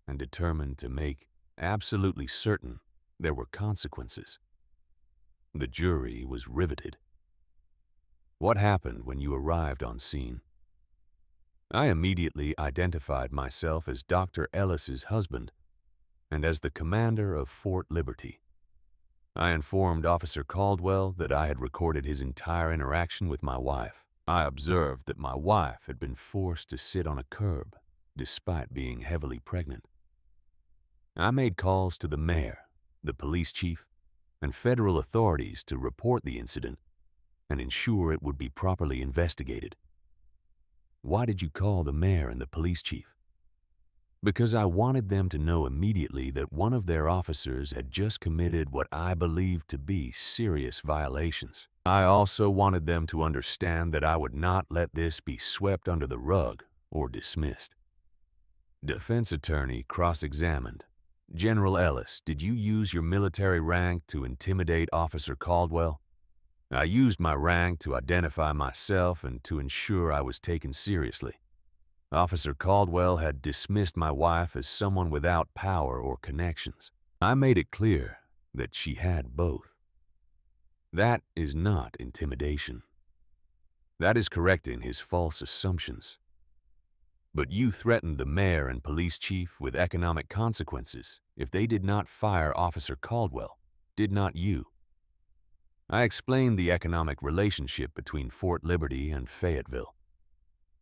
and determined to make absolutely certain there were consequences. The jury was riveted. What happened when you arrived on scene? I immediately identified myself as Dr. Ellis's husband and as the commander of Fort Liberty. I informed Officer Caldwell that I had recorded his entire interaction with my wife. I observed that my wife had been forced to sit on a curb, despite being heavily pregnant. I made calls to the mayor, the police chief, and federal authorities to report the incident and ensure it would be properly investigated. Why did you call the mayor and the police chief? Because I wanted them to know immediately that one of their officers had just committed what I believed to be serious violations. I also wanted them to understand that I would not let this be swept under the rug or dismissed. Defense attorney cross-examined. General Ellis, did you use your military rank to intimidate Officer Caldwell? I used my rank to identify myself and to ensure I was taken seriously. Officer Caldwell had dismissed my wife as someone without power or connections. I made it clear that she had both. That is not intimidation. That is correcting his false assumptions. But you threatened the mayor and police chief with economic consequences if they did not fire Officer Caldwell, did not you? I explained the economic relationship between Fort Liberty and Fayetteville.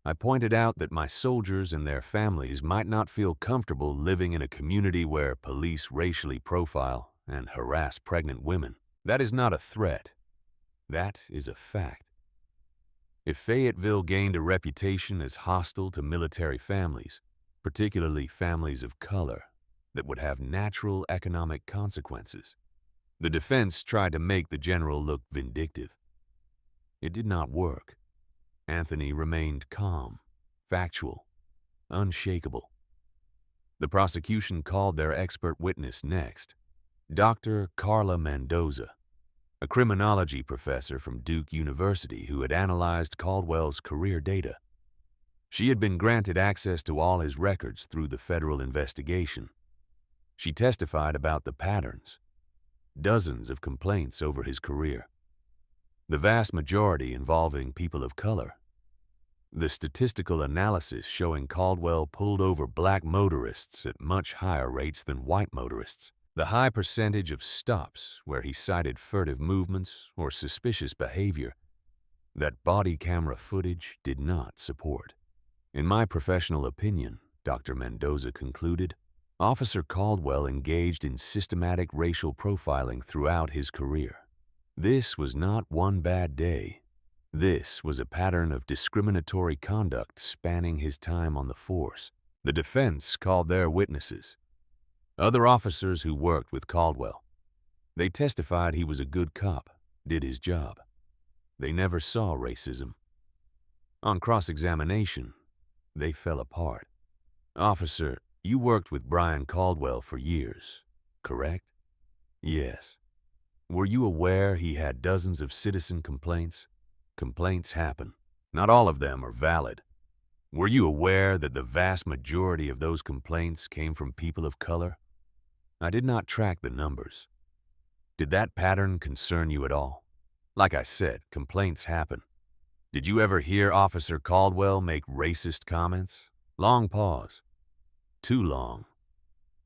I pointed out that my soldiers and their families might not feel comfortable living in a community where police racially profile and harass pregnant women. That is not a threat. That is a fact. If Fayetteville gained a reputation as hostile to military families, particularly families of color, that would have natural economic consequences. The defense tried to make the general look vindictive. It did not work. Anthony remained calm, factual, unshakable. The prosecution called their expert witness next, Dr. Carla Mendoza, a criminology professor from Duke University who had analyzed Caldwell's career data. She had been granted access to all his records through the federal investigation. She testified about the patterns, dozens of complaints over his career, the vast majority involving people of color. The statistical analysis showing Caldwell pulled over black motorists at much higher rates than white motorists. The high percentage of stops where he cited furtive movements or suspicious behavior that body camera footage did not support. In my professional opinion, Dr. Mendoza concluded, Officer Caldwell engaged in systematic racial profiling throughout his career. This was not one bad day. This was a pattern of discriminatory conduct spanning his time on the force. The defense called their witnesses, other officers who worked with Caldwell. They testified he was a good cop, did his job. They never saw racism. On cross-examination, they fell apart. Officer, you worked with Brian Caldwell for years, correct? Yes. Were you aware he had dozens of citizen complaints? Complaints happen. Not all of them are valid. Were you aware that the vast majority of those complaints came from people of color? I did not track the numbers. Did that pattern concern you at all? Like I said, complaints happen. Did you ever hear Officer Caldwell make racist comments? Long pause. Too long.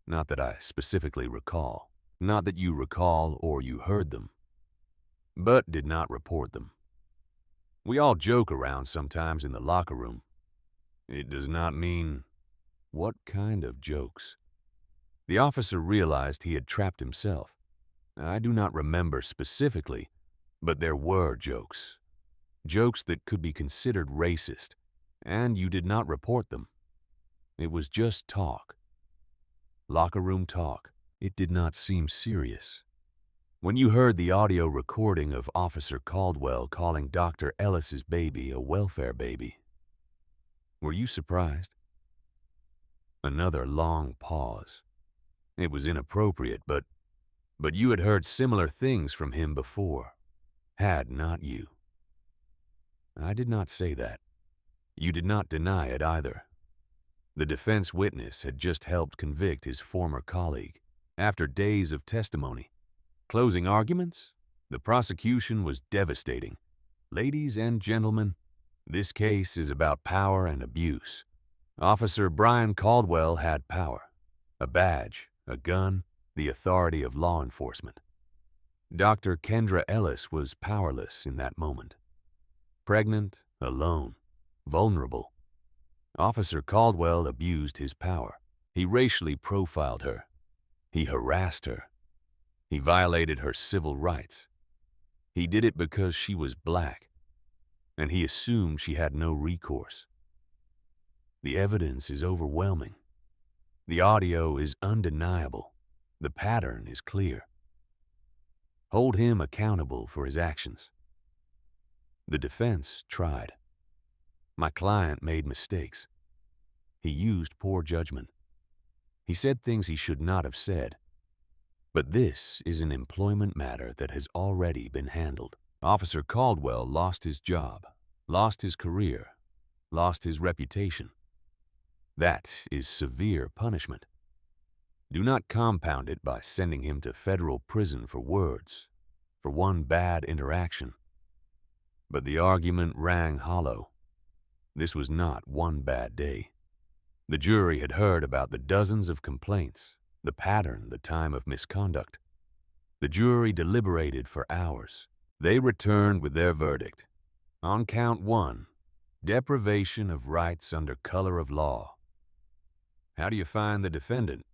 Not that I specifically recall. Not that you recall or you heard them. But did not report them. We all joke around sometimes in the locker room. It does not mean... What kind of jokes? The officer realized he had trapped himself. I do not remember specifically, but there were jokes. Jokes that could be considered racist, and you did not report them. It was just talk. Locker room talk. It did not seem serious. When you heard the audio recording of Officer Caldwell calling Dr. Ellis's baby a welfare baby, were you surprised? Another long pause. It was inappropriate, but you had heard similar things from him before, had not you? I did not say that. You did not deny it either. The defense witness had just helped convict his former colleague. After days of testimony, closing arguments, the prosecution was devastating. Ladies and gentlemen, this case is about power and abuse. Officer Brian Caldwell had power, a badge, a gun, the authority of law enforcement. Dr. Kendra Ellis was powerless in that moment. Pregnant, alone, vulnerable. Officer Caldwell abused his power. He racially profiled her. He harassed her. He violated her civil rights. He did it because she was black, and he assumed she had no recourse. The evidence is overwhelming. The audio is undeniable. The pattern is clear. Hold him accountable for his actions. The defense tried. My client made mistakes. He used poor judgment. He said things he should not have said. But this is an employment matter that has already been handled. Officer Caldwell lost his job, lost his career, lost his reputation. That is severe punishment. Do not compound it by sending him to federal prison for words, for one bad interaction. But the argument rang hollow. This was not one bad day. The jury had heard about the dozens of complaints, the pattern, the time of misconduct. The jury deliberated for hours. They returned with their verdict. On count 1, deprivation of rights under color of law. How do you find the defendant?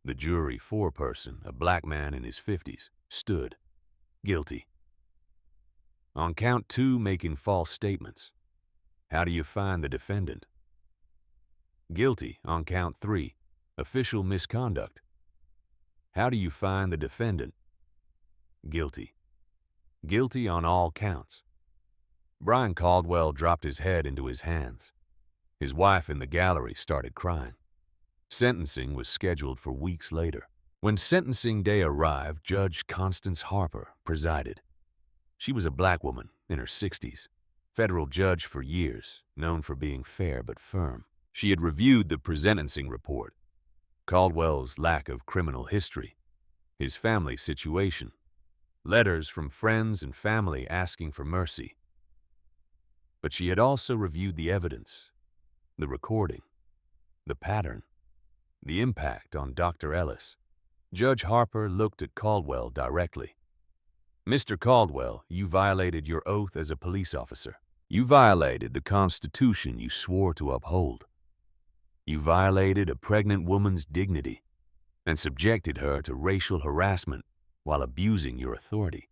The jury foreperson, a black man in his 50s, stood. Guilty. On count 2, making false statements. How do you find the defendant? Guilty on count 3, official misconduct. How do you find the defendant? Guilty. Guilty on all counts. Brian Caldwell dropped his head into his hands. His wife in the gallery started crying. Sentencing was scheduled for weeks later. When sentencing day arrived, Judge Constance Harper presided. She was a black woman in her 60s, federal judge for years, known for being fair but firm. She had reviewed the pre-sentencing report, Caldwell's lack of criminal history, his family situation, letters from friends and family asking for mercy. But she had also reviewed the evidence, the recording, the pattern, the impact on Dr. Ellis. Judge Harper looked at Caldwell directly. Mr. Caldwell, you violated your oath as a police officer. You violated the Constitution you swore to uphold. You violated a pregnant woman's dignity and subjected her to racial harassment while abusing your authority.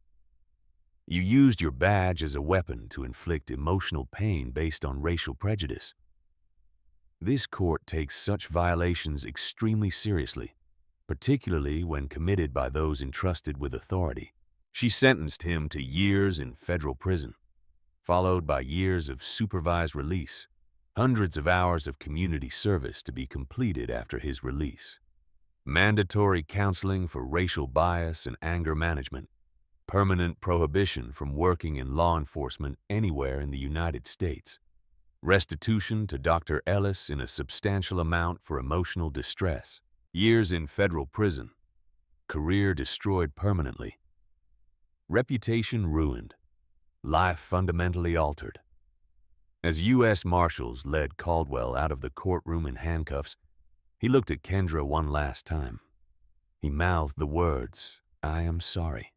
You used your badge as a weapon to inflict emotional pain based on racial prejudice. This court takes such violations extremely seriously, particularly when committed by those entrusted with authority. She sentenced him to years in federal prison, followed by years of supervised release, hundreds of hours of community service to be completed after his release, mandatory counseling for racial bias and anger management, permanent prohibition from working in law enforcement anywhere in the United States, restitution to Dr. Ellis in a substantial amount for emotional distress, years in federal prison, career destroyed permanently, reputation ruined, life fundamentally altered. As U.S. Marshals led Caldwell out of the courtroom in handcuffs, he looked at Kendra one last time. He mouthed the words, "I am sorry."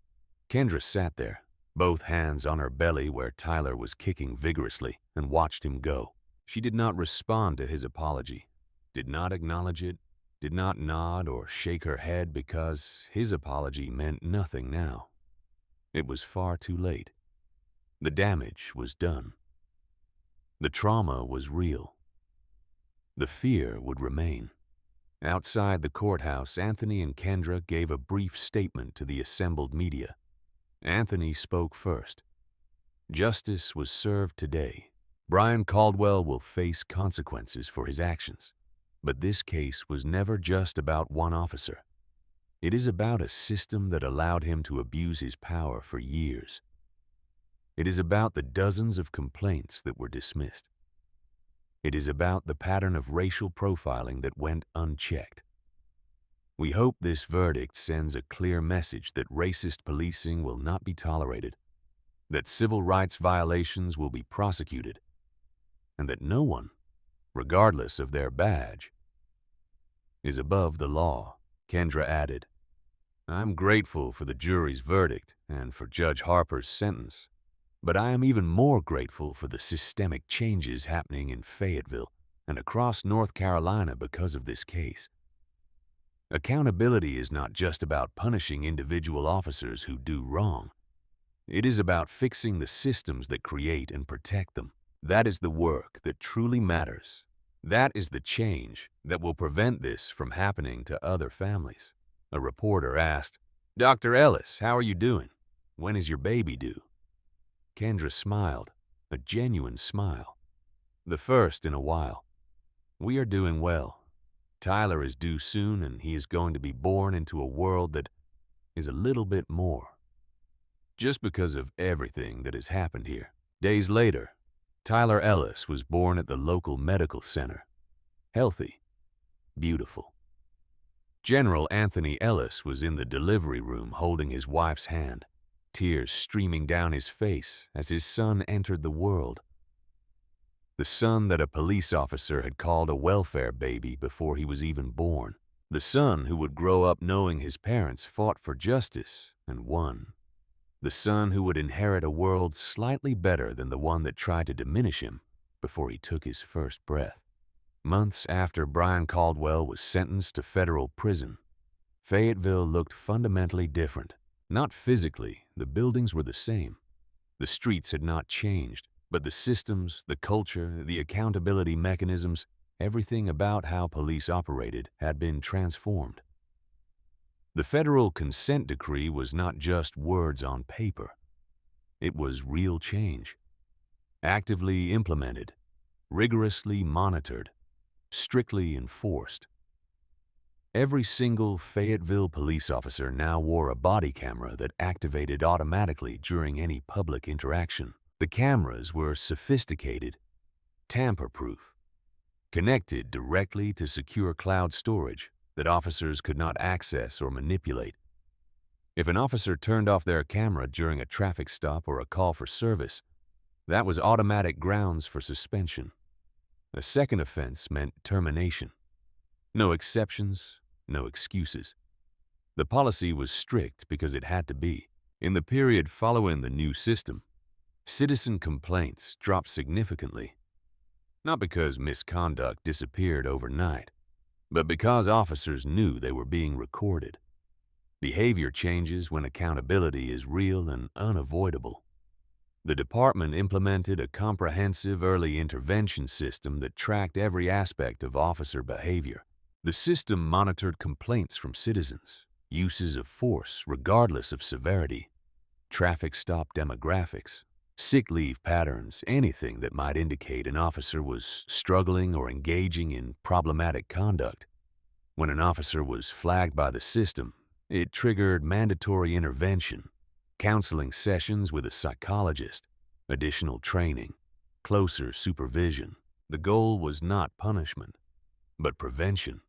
Kendra sat there, both hands on her belly where Tyler was kicking vigorously, and watched him go. She did not respond to his apology, did not acknowledge it, did not nod or shake her head because his apology meant nothing now. It was far too late. The damage was done. The trauma was real. The fear would remain. Outside the courthouse, Anthony and Kendra gave a brief statement to the assembled media. Anthony spoke first. Justice was served today. Brian Caldwell will face consequences for his actions. But this case was never just about one officer. It is about a system that allowed him to abuse his power for years. It is about the dozens of complaints that were dismissed. It is about the pattern of racial profiling that went unchecked. We hope this verdict sends a clear message that racist policing will not be tolerated, that civil rights violations will be prosecuted, and that no one, regardless of their badge, is above the law. Kendra added, "I'm grateful for the jury's verdict and for Judge Harper's sentence, but I am even more grateful for the systemic changes happening in Fayetteville and across North Carolina because of this case. Accountability is not just about punishing individual officers who do wrong. It is about fixing the systems that create and protect them. That is the work that truly matters. That is the change that will prevent this from happening to other families." A reporter asked, "Dr. Ellis, how are you doing? When is your baby due?" Kendra smiled, a genuine smile. "The first in a while. We are doing well. Tyler is due soon, and he is going to be born into a world that is a little bit more. Just because of everything that has happened here." Days later, Tyler Ellis was born at the local medical center. Healthy, beautiful. General Anthony Ellis was in the delivery room holding his wife's hand, tears streaming down his face as his son entered the world. The son that a police officer had called a welfare baby before he was even born. The son who would grow up knowing his parents fought for justice and won. The son who would inherit a world slightly better than the one that tried to diminish him before he took his first breath. Months after Brian Caldwell was sentenced to federal prison, Fayetteville looked fundamentally different. Not physically, the buildings were the same. The streets had not changed, but the systems, the culture, the accountability mechanisms, everything about how police operated had been transformed. The federal consent decree was not just words on paper. It was real change. Actively implemented, rigorously monitored, strictly enforced. Every single Fayetteville police officer now wore a body camera that activated automatically during any public interaction. The cameras were sophisticated, tamper-proof, connected directly to secure cloud storage that officers could not access or manipulate. If an officer turned off their camera during a traffic stop or a call for service, that was automatic grounds for suspension. A second offense meant termination. No exceptions, no excuses. The policy was strict because it had to be. In the period following the new system, citizen complaints dropped significantly. Not because misconduct disappeared overnight, but because officers knew they were being recorded. Behavior changes when accountability is real and unavoidable. The department implemented a comprehensive early intervention system that tracked every aspect of officer behavior. The system monitored complaints from citizens, uses of force regardless of severity, traffic stop demographics, sick leave patterns, anything that might indicate an officer was struggling or engaging in problematic conduct. When an officer was flagged by the system, it triggered mandatory intervention, counseling sessions with a psychologist, additional training, closer supervision. The goal was not punishment, but prevention,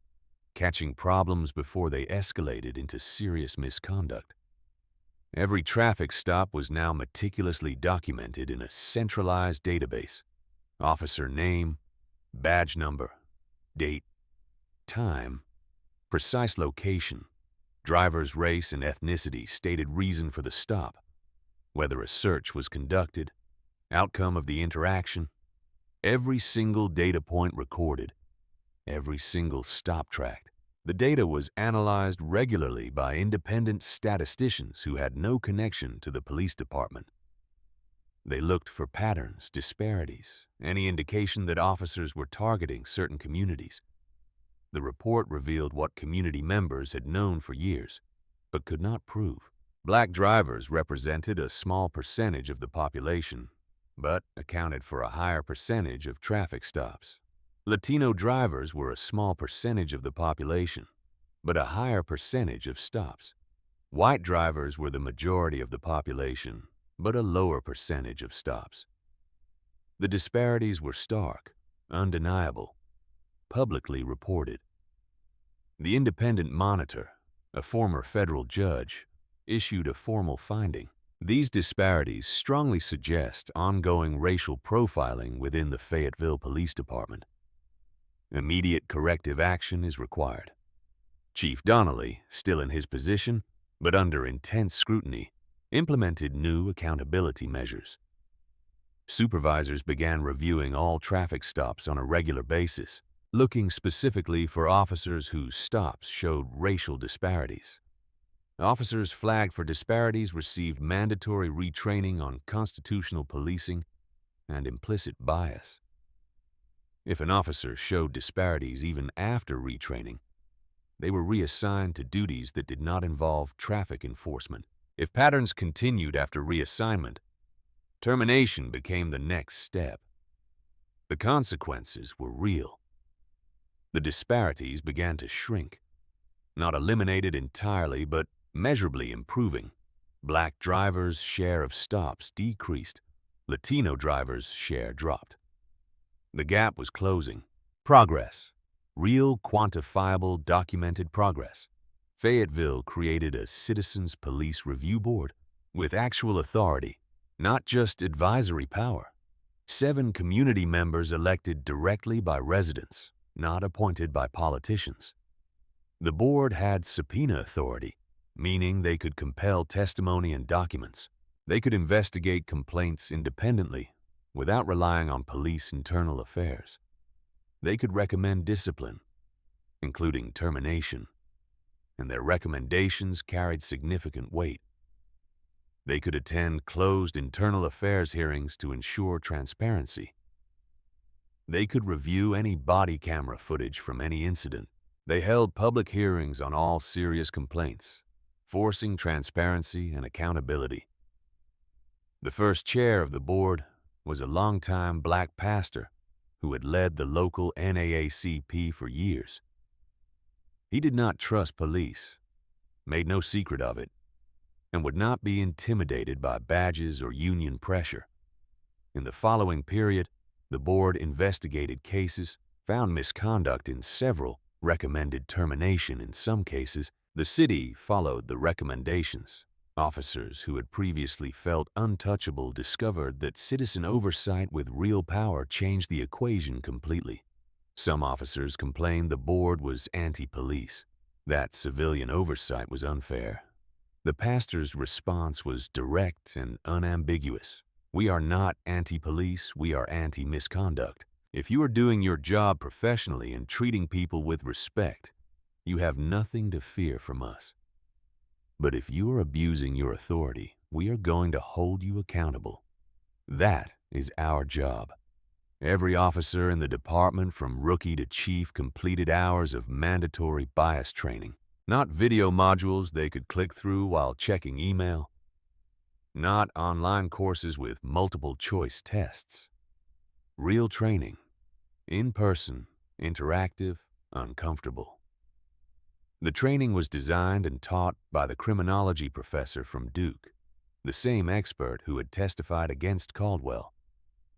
catching problems before they escalated into serious misconduct. Every traffic stop was now meticulously documented in a centralized database. Officer name, badge number, date, time, precise location, driver's race and ethnicity, stated reason for the stop, whether a search was conducted, outcome of the interaction. Every single data point recorded, every single stop tracked. The data was analyzed regularly by independent statisticians who had no connection to the police department. They looked for patterns, disparities, any indication that officers were targeting certain communities. The report revealed what community members had known for years, but could not prove. Black drivers represented a small percentage of the population, but accounted for a higher percentage of traffic stops. Latino drivers were a small percentage of the population, but a higher percentage of stops. White drivers were the majority of the population, but a lower percentage of stops. The disparities were stark, undeniable, publicly reported. The independent monitor, a former federal judge, issued a formal finding. These disparities strongly suggest ongoing racial profiling within the Fayetteville Police Department. Immediate corrective action is required. Chief Donnelly, still in his position, but under intense scrutiny, implemented new accountability measures. Supervisors began reviewing all traffic stops on a regular basis, looking specifically for officers whose stops showed racial disparities. Officers flagged for disparities received mandatory retraining on constitutional policing and implicit bias. If an officer showed disparities even after retraining, they were reassigned to duties that did not involve traffic enforcement. If patterns continued after reassignment, termination became the next step. The consequences were real. The disparities began to shrink, not eliminated entirely, but measurably improving. Black drivers' share of stops decreased. Latino drivers' share dropped. The gap was closing. Progress. Real, quantifiable, documented progress. Fayetteville created a Citizens Police Review Board with actual authority, not just advisory power. 7 community members elected directly by residents, not appointed by politicians. The board had subpoena authority, meaning they could compel testimony and documents. They could investigate complaints independently without relying on police internal affairs. They could recommend discipline, including termination, and their recommendations carried significant weight. They could attend closed internal affairs hearings to ensure transparency. They could review any body camera footage from any incident. They held public hearings on all serious complaints, forcing transparency and accountability. The first chair of the board was a longtime black pastor who had led the local NAACP for years. He did not trust police, made no secret of it, and would not be intimidated by badges or union pressure. In the following period, the board investigated cases, found misconduct in several, recommended termination in some cases. The city followed the recommendations. Officers who had previously felt untouchable discovered that citizen oversight with real power changed the equation completely. Some officers complained the board was anti-police, that civilian oversight was unfair. The pastor's response was direct and unambiguous. We are not anti-police, we are anti-misconduct. If you are doing your job professionally and treating people with respect, you have nothing to fear from us. But if you are abusing your authority, we are going to hold you accountable. That is our job. Every officer in the department, from rookie to chief, completed hours of mandatory bias training. Not video modules they could click through while checking email. Not online courses with multiple choice tests. Real training. In person, interactive, uncomfortable. The training was designed and taught by the criminology professor from Duke, the same expert who had testified against Caldwell.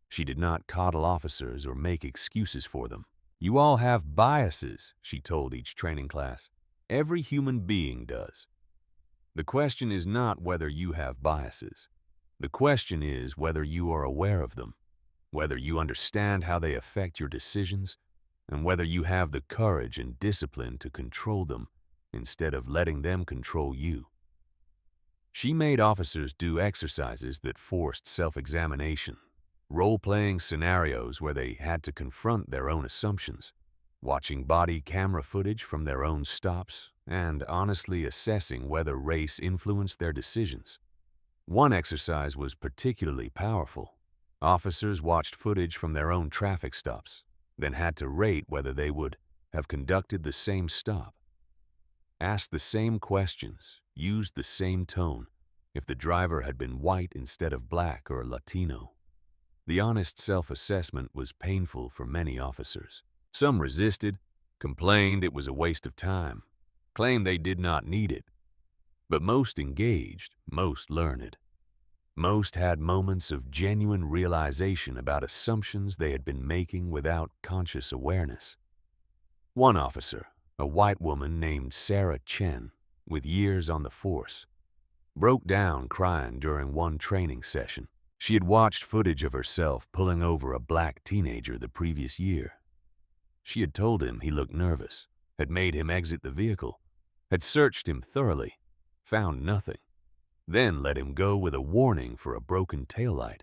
She did not coddle officers or make excuses for them. You all have biases, she told each training class. Every human being does. The question is not whether you have biases. The question is whether you are aware of them, whether you understand how they affect your decisions, and whether you have the courage and discipline to control them instead of letting them control you. She made officers do exercises that forced self-examination, role-playing scenarios where they had to confront their own assumptions, watching body camera footage from their own stops, and honestly assessing whether race influenced their decisions. One exercise was particularly powerful. Officers watched footage from their own traffic stops, then had to rate whether they would have conducted the same stop, asked the same questions, used the same tone, if the driver had been white instead of black or Latino. The honest self-assessment was painful for many officers. Some resisted, complained it was a waste of time, claimed they did not need it. But most engaged, most learned. Most had moments of genuine realization about assumptions they had been making without conscious awareness. One officer, a white woman named Sarah Chen, with years on the force, broke down crying during one training session. She had watched footage of herself pulling over a black teenager the previous year. She had told him he looked nervous, had made him exit the vehicle, had searched him thoroughly, found nothing, then let him go with a warning for a broken taillight.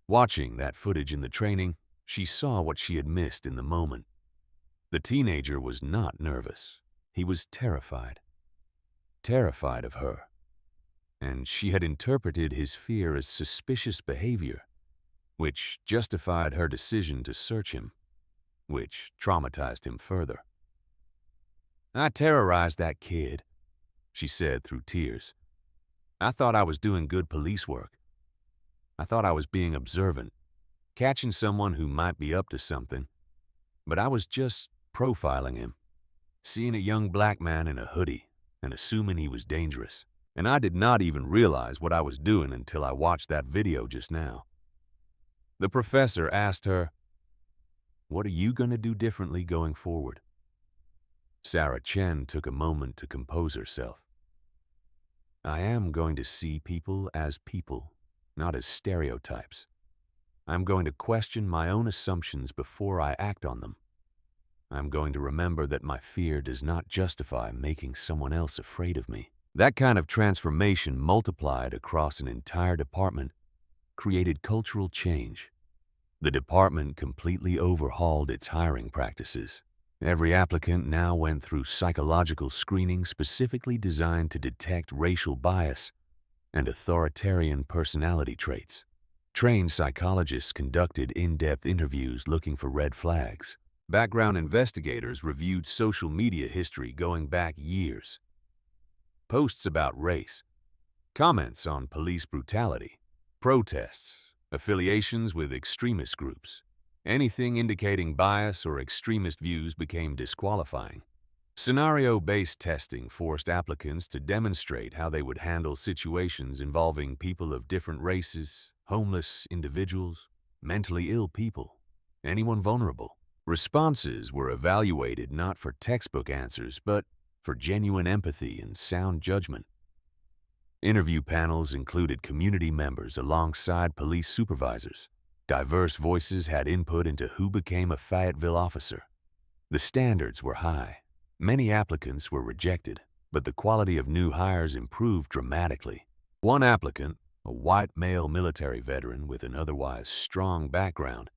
Watching that footage in the training, she saw what she had missed in the moment. The teenager was not nervous. He was terrified. Terrified of her. And she had interpreted his fear as suspicious behavior, which justified her decision to search him, which traumatized him further. "I terrorized that kid," she said through tears. "I thought I was doing good police work. I thought I was being observant, catching someone who might be up to something. But I was just profiling him, seeing a young black man in a hoodie and assuming he was dangerous. And I did not even realize what I was doing until I watched that video just now." The professor asked her, "What are you going to do differently going forward?" Sarah Chen took a moment to compose herself. "I am going to see people, not as stereotypes. I'm going to question my own assumptions before I act on them. I'm going to remember that my fear does not justify making someone else afraid of me." That kind of transformation multiplied across an entire department, created cultural change. The department completely overhauled its hiring practices. Every applicant now went through psychological screening specifically designed to detect racial bias and authoritarian personality traits. Trained psychologists conducted in-depth interviews looking for red flags. Background investigators reviewed social media history going back years. Posts about race, comments on police brutality, protests, affiliations with extremist groups. Anything indicating bias or extremist views became disqualifying. Scenario-based testing forced applicants to demonstrate how they would handle situations involving people of different races, homeless individuals, mentally ill people, anyone vulnerable. Responses were evaluated not for textbook answers, but for genuine empathy and sound judgment. Interview panels included community members alongside police supervisors. Diverse voices had input into who became a Fayetteville officer. The standards were high. Many applicants were rejected, but the quality of new hires improved dramatically. One applicant, a white male military veteran with an otherwise strong background,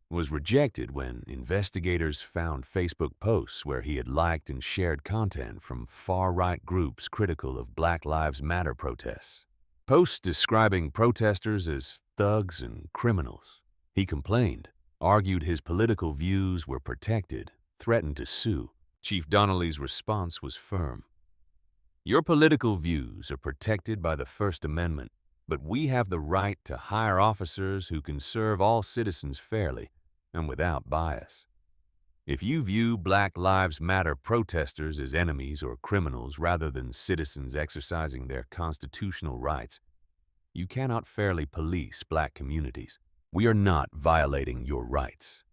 was rejected when investigators found Facebook posts where he had liked and shared content from far-right groups critical of Black Lives Matter protests. Posts describing protesters as thugs and criminals. He complained, argued his political views were protected, threatened to sue. Chief Donnelly's response was firm. "Your political views are protected by the First Amendment, but we have the right to hire officers who can serve all citizens fairly and without bias. If you view Black Lives Matter protesters as enemies or criminals rather than citizens exercising their constitutional rights, you cannot fairly police Black communities. We are not violating your rights.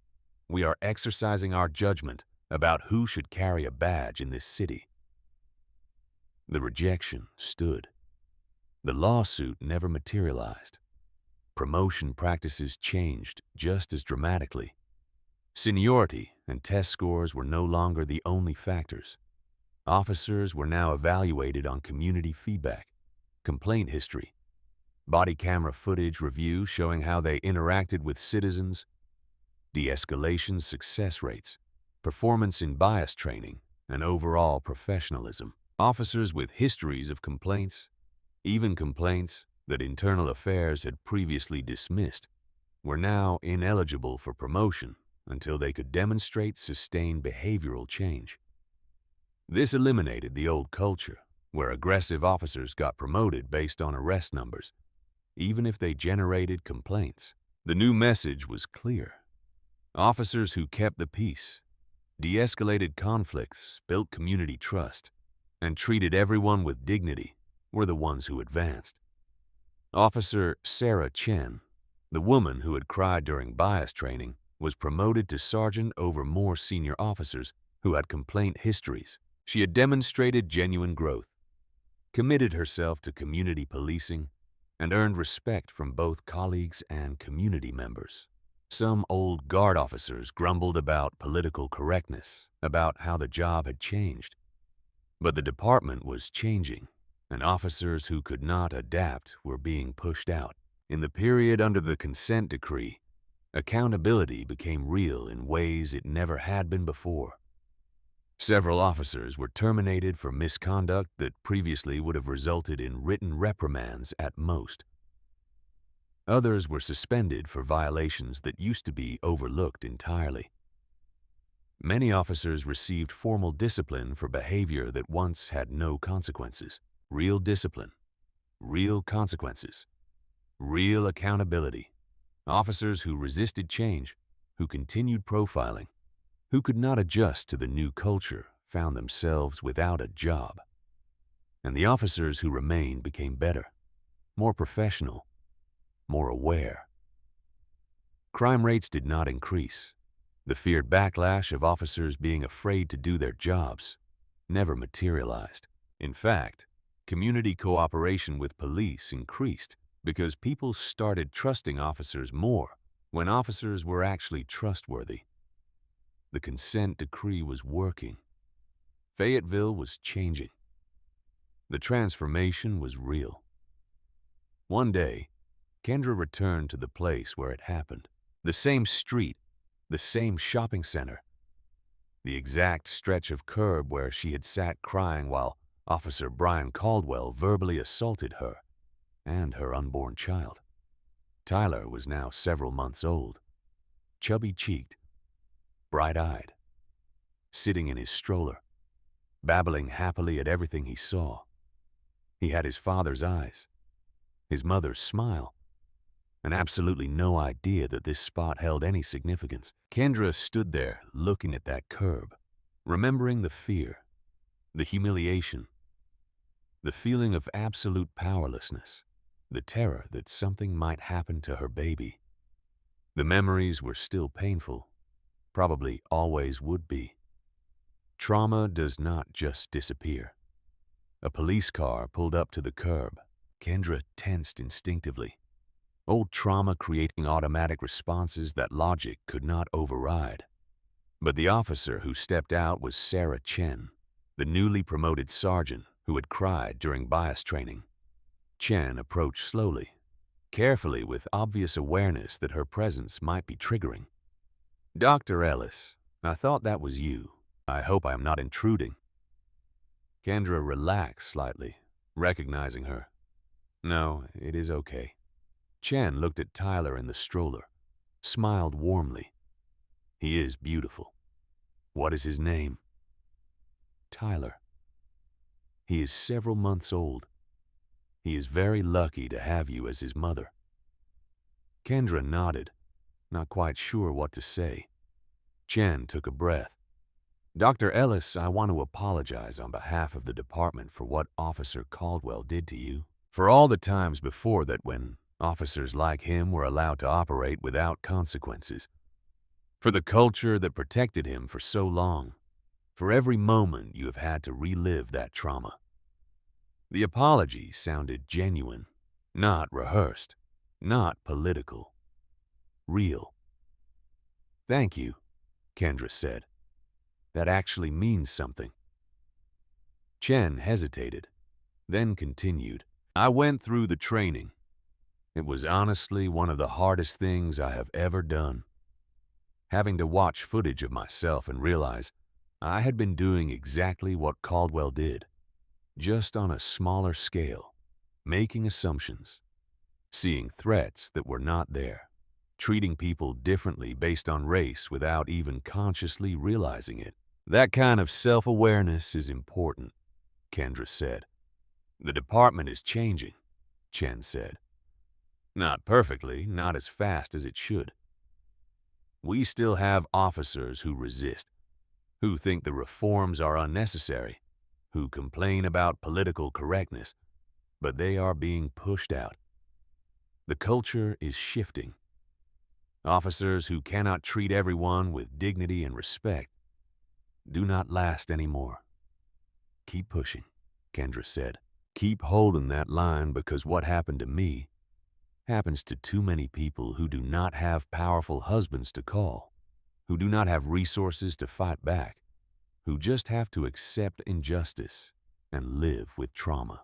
We are exercising our judgment about who should carry a badge in this city." The rejection stood. The lawsuit never materialized. Promotion practices changed just as dramatically. Seniority and test scores were no longer the only factors. Officers were now evaluated on community feedback, complaint history, body camera footage review showing how they interacted with citizens, de-escalation success rates, performance in bias training, and overall professionalism. Officers with histories of complaints, even complaints that internal affairs had previously dismissed, were now ineligible for promotion until they could demonstrate sustained behavioral change. This eliminated the old culture, where aggressive officers got promoted based on arrest numbers, even if they generated complaints. The new message was clear. Officers who kept the peace, de-escalated conflicts, built community trust, and treated everyone with dignity were the ones who advanced. Officer Sarah Chen, the woman who had cried during bias training, was promoted to sergeant over more senior officers who had complaint histories. She had demonstrated genuine growth, committed herself to community policing, and earned respect from both colleagues and community members. Some old guard officers grumbled about political correctness, about how the job had changed. But the department was changing, and officers who could not adapt were being pushed out. In the period under the consent decree, accountability became real in ways it never had been before. Several officers were terminated for misconduct that previously would have resulted in written reprimands at most. Others were suspended for violations that used to be overlooked entirely. Many officers received formal discipline for behavior that once had no consequences. Real discipline, real consequences, real accountability. Officers who resisted change, who continued profiling, who could not adjust to the new culture found themselves without a job. And the officers who remained became better, more professional, more aware. Crime rates did not increase. The feared backlash of officers being afraid to do their jobs never materialized. In fact, community cooperation with police increased because people started trusting officers more when officers were actually trustworthy. The consent decree was working. Fayetteville was changing. The transformation was real. One day, Kendra returned to the place where it happened. The same street, the same shopping center, the exact stretch of curb where she had sat crying while Officer Brian Caldwell verbally assaulted her and her unborn child. Tyler was now several months old, chubby-cheeked, bright-eyed, sitting in his stroller, babbling happily at everything he saw. He had his father's eyes, his mother's smile, and absolutely no idea that this spot held any significance. Kendra stood there looking at that curb, remembering the fear, the humiliation, the feeling of absolute powerlessness, the terror that something might happen to her baby. The memories were still painful, probably always would be. Trauma does not just disappear. A police car pulled up to the curb. Kendra tensed instinctively. Old trauma creating automatic responses that logic could not override. But the officer who stepped out was Sarah Chen, the newly promoted sergeant who had cried during bias training. Chen approached slowly, carefully with obvious awareness that her presence might be triggering. "Dr. Ellis, I thought that was you. I hope I am not intruding." Kendra relaxed slightly, recognizing her. "No, it is okay." Chen looked at Tyler in the stroller, smiled warmly. "He is beautiful. What is his name?" "Tyler. He is several months old. He is very lucky to have you as his mother." Kendra nodded, not quite sure what to say. Chen took a breath. "Dr. Ellis, I want to apologize on behalf of the department for what Officer Caldwell did to you. For all the times before that when officers like him were allowed to operate without consequences. For the culture that protected him for so long. For every moment you have had to relive that trauma." The apology sounded genuine, not rehearsed, not political. Real. "Thank you," Kendra said. "That actually means something." Chen hesitated, then continued. "I went through the training. It was honestly one of the hardest things I have ever done. Having to watch footage of myself and realize I had been doing exactly what Caldwell did, just on a smaller scale, making assumptions, seeing threats that were not there, treating people differently based on race without even consciously realizing it. That kind of self-awareness is important," Kendra said. "The department is changing," Chen said. "Not perfectly, not as fast as it should. We still have officers who resist, who think the reforms are unnecessary, who complain about political correctness, but they are being pushed out. The culture is shifting. Officers who cannot treat everyone with dignity and respect do not last anymore. Keep pushing," Kendra said. "Keep holding that line because what happened to me happens to too many people who do not have powerful husbands to call, who do not have resources to fight back, who just have to accept injustice and live with trauma.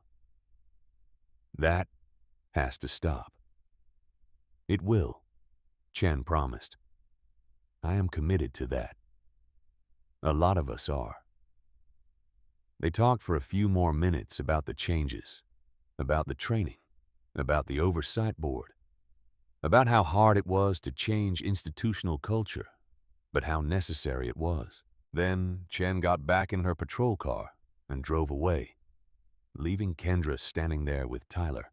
That has to stop. It will, Chen promised. I am committed to that. A lot of us are. They talked for a few more minutes about the changes, about the training, about the oversight board, about how hard it was to change institutional culture, but how necessary it was. Then Chen got back in her patrol car and drove away, leaving Kendra standing there with Tyler.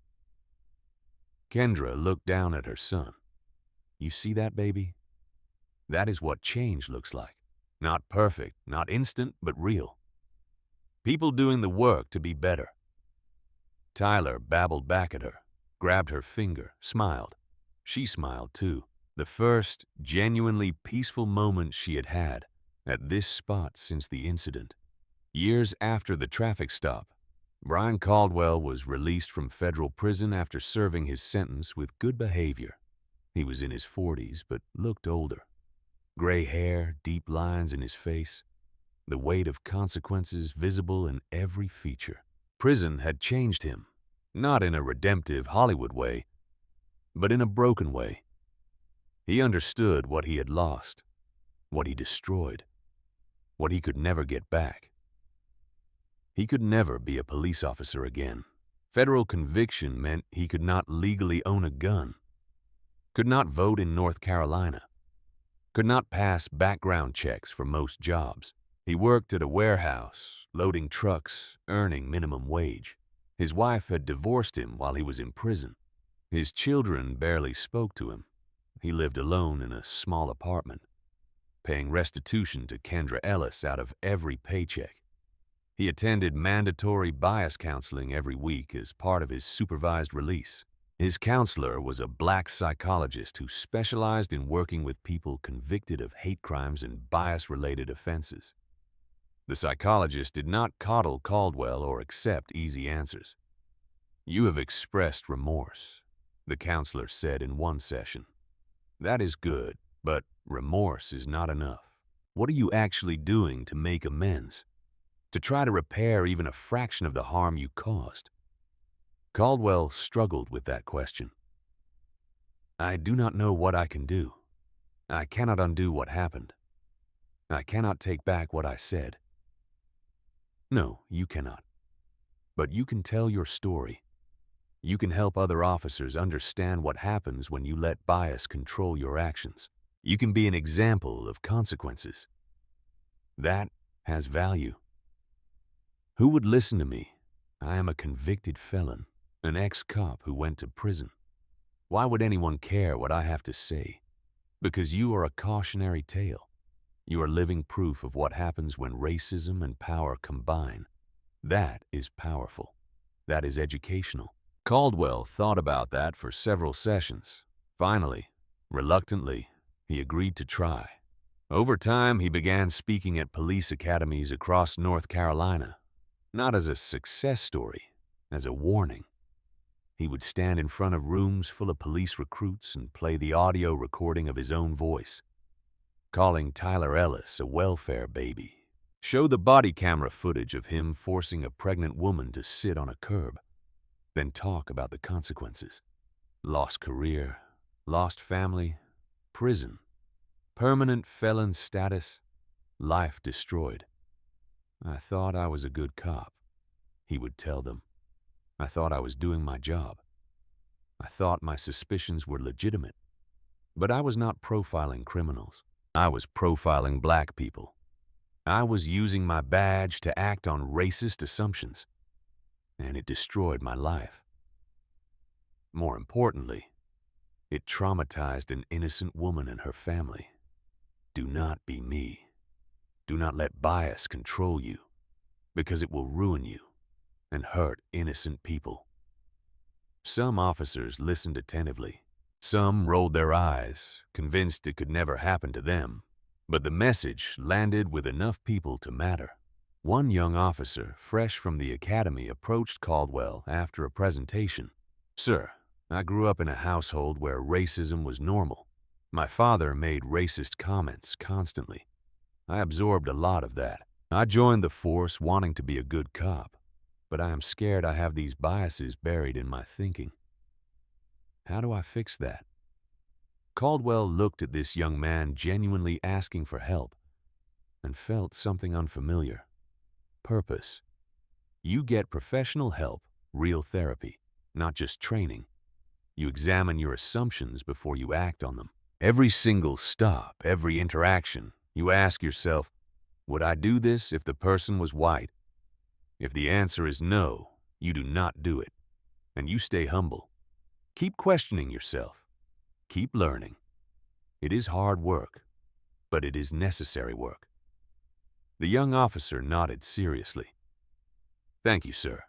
Kendra looked down at her son. You see that, baby? That is what change looks like. Not perfect, not instant, but real. People doing the work to be better. Tyler babbled back at her, grabbed her finger, smiled. She smiled too. The first genuinely peaceful moment she had had at this spot since the incident. Years after the traffic stop, Brian Caldwell was released from federal prison after serving his sentence with good behavior. He was in his 40s but looked older. Gray hair, deep lines in his face, the weight of consequences visible in every feature. Prison had changed him, not in a redemptive Hollywood way, but in a broken way. He understood what he had lost, what he destroyed, what he could never get back. He could never be a police officer again. Federal conviction meant he could not legally own a gun, could not vote in North Carolina, could not pass background checks for most jobs. He worked at a warehouse, loading trucks, earning minimum wage. His wife had divorced him while he was in prison. His children barely spoke to him. He lived alone in a small apartment, paying restitution to Kendra Ellis out of every paycheck. He attended mandatory bias counseling every week as part of his supervised release. His counselor was a black psychologist who specialized in working with people convicted of hate crimes and bias-related offenses. The psychologist did not coddle Caldwell or accept easy answers. You have expressed remorse, the counselor said in one session. That is good, but remorse is not enough. What are you actually doing to make amends? To try to repair even a fraction of the harm you caused? Caldwell struggled with that question. I do not know what I can do. I cannot undo what happened. I cannot take back what I said. No, you cannot. But you can tell your story. You can help other officers understand what happens when you let bias control your actions. You can be an example of consequences. That has value. Who would listen to me? I am a convicted felon, an ex-cop who went to prison. Why would anyone care what I have to say? Because you are a cautionary tale. You are living proof of what happens when racism and power combine. That is powerful. That is educational. Caldwell thought about that for several sessions. Finally, reluctantly, he agreed to try. Over time, he began speaking at police academies across North Carolina, not as a success story, as a warning. He would stand in front of rooms full of police recruits and play the audio recording of his own voice, calling Tyler Ellis a welfare baby. Show the body camera footage of him forcing a pregnant woman to sit on a curb. Then talk about the consequences. Lost career, lost family, prison, permanent felon status, life destroyed. I thought I was a good cop, he would tell them. I thought I was doing my job. I thought my suspicions were legitimate. But I was not profiling criminals. I was profiling black people. I was using my badge to act on racist assumptions. And it destroyed my life. More importantly, it traumatized an innocent woman and her family. Do not be me. Do not let bias control you, because it will ruin you and hurt innocent people. Some officers listened attentively. Some rolled their eyes, convinced it could never happen to them. But the message landed with enough people to matter. One young officer, fresh from the academy, approached Caldwell after a presentation. Sir, I grew up in a household where racism was normal. My father made racist comments constantly. I absorbed a lot of that. I joined the force wanting to be a good cop, but I am scared I have these biases buried in my thinking. How do I fix that?" Caldwell looked at this young man genuinely asking for help and felt something unfamiliar. Purpose. You get professional help, real therapy, not just training. You examine your assumptions before you act on them. Every single stop, every interaction, you ask yourself, would I do this if the person was white? If the answer is no, you do not do it, and you stay humble. Keep questioning yourself. Keep learning. It is hard work, but it is necessary work. The young officer nodded seriously. "Thank you, sir."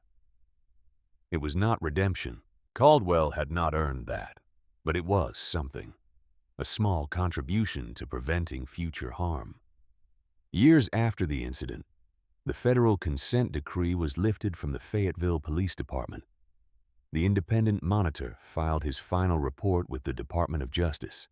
It was not redemption. Caldwell had not earned that, but it was something. A small contribution to preventing future harm. Years after the incident, the federal consent decree was lifted from the Fayetteville Police Department. The Independent Monitor filed his final report with the Department of Justice.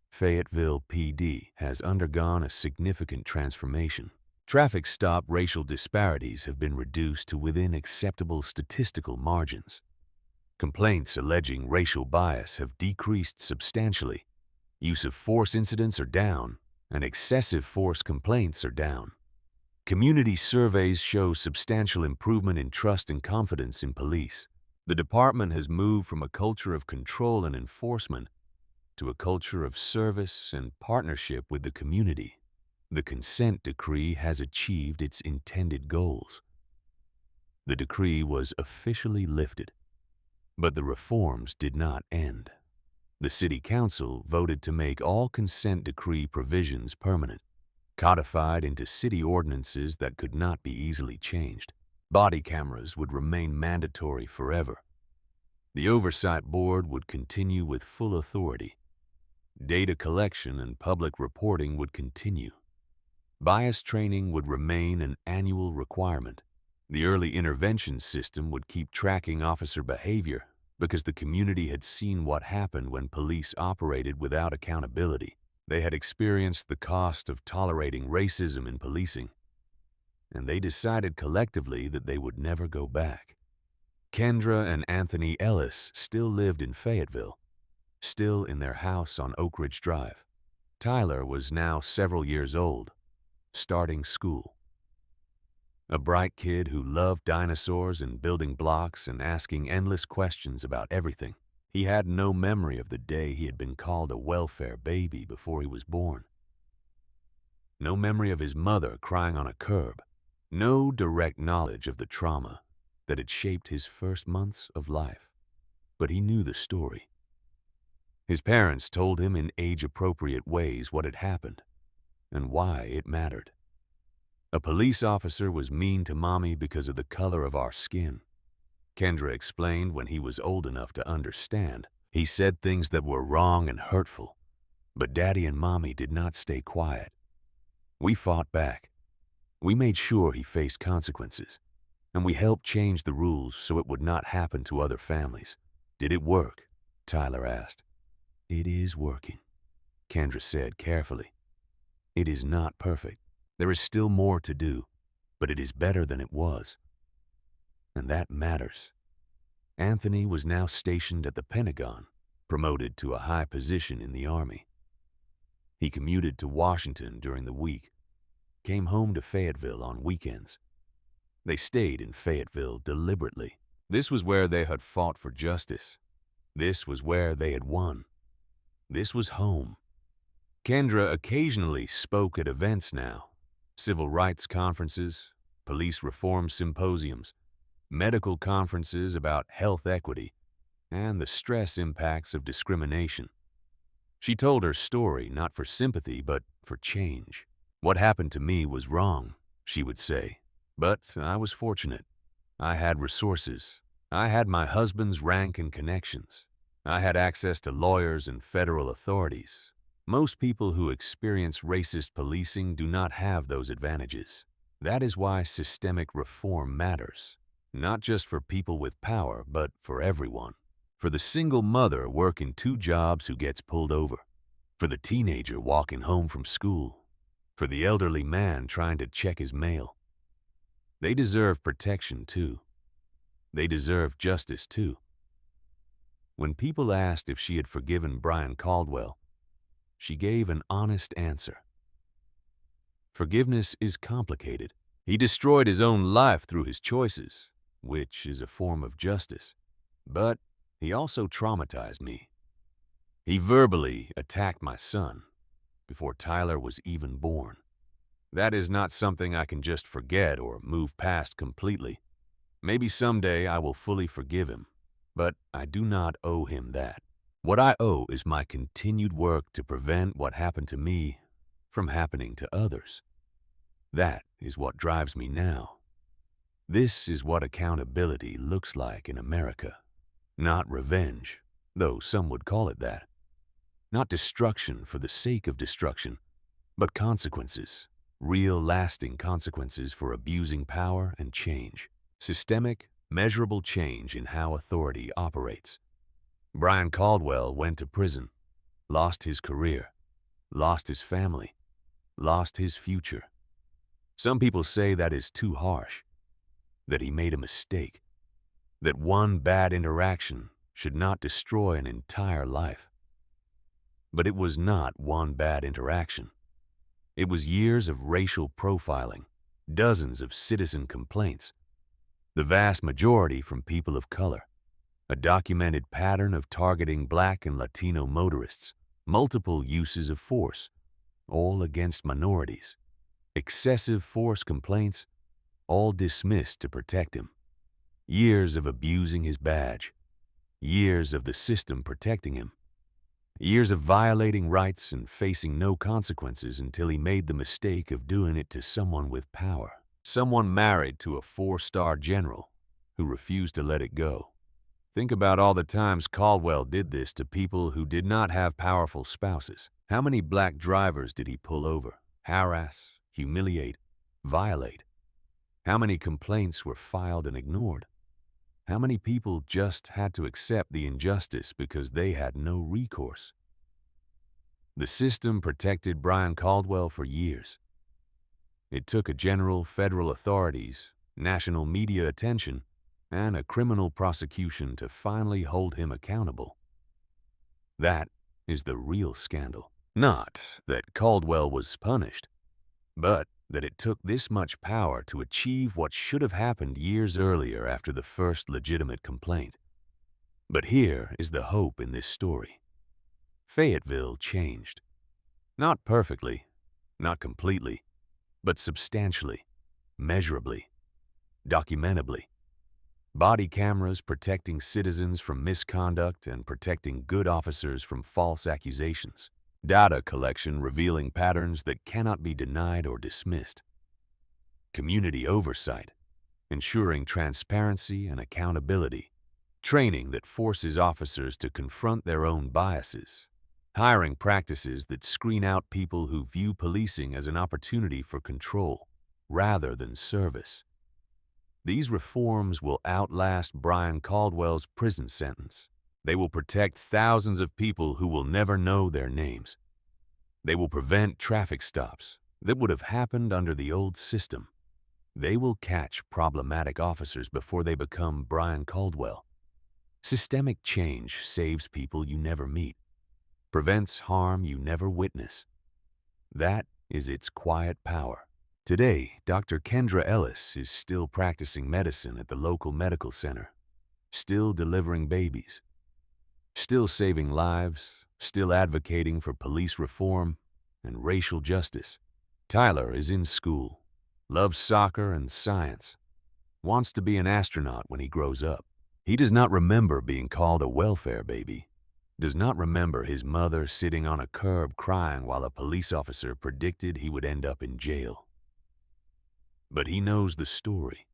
Fayetteville PD has undergone a significant transformation. Traffic stop racial disparities have been reduced to within acceptable statistical margins. Complaints alleging racial bias have decreased substantially. Use of force incidents are down, and excessive force complaints are down. Community surveys show substantial improvement in trust and confidence in police. The department has moved from a culture of control and enforcement to a culture of service and partnership with the community. The consent decree has achieved its intended goals. The decree was officially lifted, but the reforms did not end. The City Council voted to make all consent decree provisions permanent, codified into city ordinances that could not be easily changed. Body cameras would remain mandatory forever. The Oversight Board would continue with full authority. Data collection and public reporting would continue. Bias training would remain an annual requirement. The early intervention system would keep tracking officer behavior because the community had seen what happened when police operated without accountability. They had experienced the cost of tolerating racism in policing, and they decided collectively that they would never go back. Kendra and Anthony Ellis still lived in Fayetteville, still in their house on Oak Ridge Drive. Tyler was now several years old, starting school. A bright kid who loved dinosaurs and building blocks and asking endless questions about everything. He had no memory of the day he had been called a welfare baby before he was born. No memory of his mother crying on a curb. No direct knowledge of the trauma that had shaped his first months of life. But he knew the story. His parents told him in age-appropriate ways what had happened and why it mattered. A police officer was mean to Mommy because of the color of our skin. Kendra explained when he was old enough to understand. He said things that were wrong and hurtful, but Daddy and Mommy did not stay quiet. We fought back. We made sure he faced consequences, and we helped change the rules so it would not happen to other families. "Did it work?" Tyler asked. "It is working," Kendra said carefully. "It is not perfect. There is still more to do, but it is better than it was. And that matters." Anthony was now stationed at the Pentagon, promoted to a high position in the Army. He commuted to Washington during the week, came home to Fayetteville on weekends. They stayed in Fayetteville deliberately. This was where they had fought for justice. This was where they had won. This was home. Kendra occasionally spoke at events now. Civil rights conferences, police reform symposiums, medical conferences about health equity, and the stress impacts of discrimination. She told her story not for sympathy, but for change. "What happened to me was wrong," she would say, "but I was fortunate. I had resources. I had my husband's rank and connections. I had access to lawyers and federal authorities. Most people who experience racist policing do not have those advantages. That is why systemic reform matters, not just for people with power, but for everyone. For the single mother working 2 jobs who gets pulled over, for the teenager walking home from school, for the elderly man trying to check his mail. They deserve protection too. They deserve justice too. When people asked if she had forgiven Brian Caldwell, she gave an honest answer. Forgiveness is complicated. He destroyed his own life through his choices, which is a form of justice. But he also traumatized me. He verbally attacked my son before Tyler was even born. That is not something I can just forget or move past completely. Maybe someday I will fully forgive him, but I do not owe him that. What I owe is my continued work to prevent what happened to me from happening to others. That is what drives me now. This is what accountability looks like in America. Not revenge, though some would call it that. Not destruction for the sake of destruction, but consequences. Real, lasting consequences for abusing power and change. Systemic, measurable change in how authority operates. Brian Caldwell went to prison, lost his career, lost his family, lost his future. Some people say that is too harsh, that he made a mistake, that one bad interaction should not destroy an entire life. But it was not one bad interaction. It was years of racial profiling, dozens of citizen complaints, the vast majority from people of color, a documented pattern of targeting Black and Latino motorists, multiple uses of force, all against minorities, excessive force complaints, all dismissed to protect him, years of abusing his badge, years of the system protecting him, years of violating rights and facing no consequences until he made the mistake of doing it to someone with power. Someone married to a 4-star general who refused to let it go. Think about all the times Caldwell did this to people who did not have powerful spouses. How many Black drivers did he pull over, harass, humiliate, violate? How many complaints were filed and ignored? How many people just had to accept the injustice because they had no recourse? The system protected Brian Caldwell for years. It took a general, federal authorities, national media attention, and a criminal prosecution to finally hold him accountable. That is the real scandal. Not that Caldwell was punished, but that it took this much power to achieve what should have happened years earlier after the first legitimate complaint. But here is the hope in this story. Fayetteville changed. Not perfectly, not completely, but substantially, measurably, documentably. Body cameras protecting citizens from misconduct and protecting good officers from false accusations. Data collection revealing patterns that cannot be denied or dismissed. Community oversight, ensuring transparency and accountability. Training that forces officers to confront their own biases. Hiring practices that screen out people who view policing as an opportunity for control rather than service. These reforms will outlast Brian Caldwell's prison sentence. They will protect thousands of people who will never know their names. They will prevent traffic stops that would have happened under the old system. They will catch problematic officers before they become Brian Caldwell. Systemic change saves people you never meet, prevents harm you never witness. That is its quiet power. Today, Dr. Kendra Ellis is still practicing medicine at the local medical center, still delivering babies, still saving lives, still advocating for police reform and racial justice. Tyler is in school, loves soccer and science, wants to be an astronaut when he grows up. He does not remember being called a welfare baby, does not remember his mother sitting on a curb crying while a police officer predicted he would end up in jail. But he knows the story.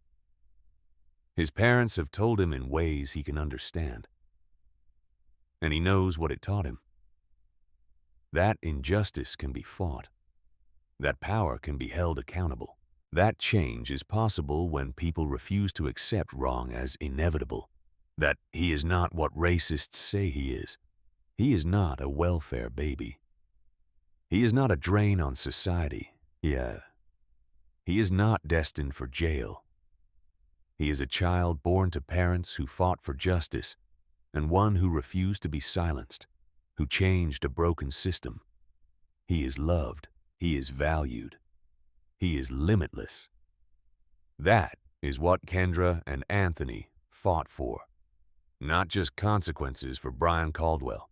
His parents have told him in ways he can understand. And he knows what it taught him. That injustice can be fought. That power can be held accountable. That change is possible when people refuse to accept wrong as inevitable. That he is not what racists say he is. He is not a welfare baby. He is not a drain on society. Yeah, he is not destined for jail. He is a child born to parents who fought for justice and one who refused to be silenced, who changed a broken system. He is loved. He is valued. He is limitless. That is what Kendra and Anthony fought for. Not just consequences for Brian Caldwell,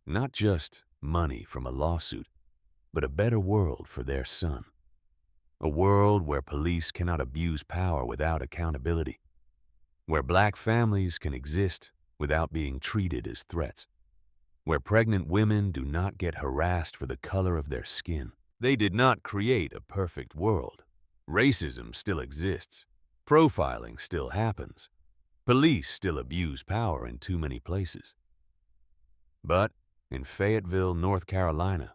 not just money from a lawsuit, but a better world for their son. A world where police cannot abuse power without accountability, where black families can exist without being treated as threats, where pregnant women do not get harassed for the color of their skin. They did not create a perfect world. Racism still exists. Profiling still happens. Police still abuse power in too many places. But in Fayetteville, North Carolina,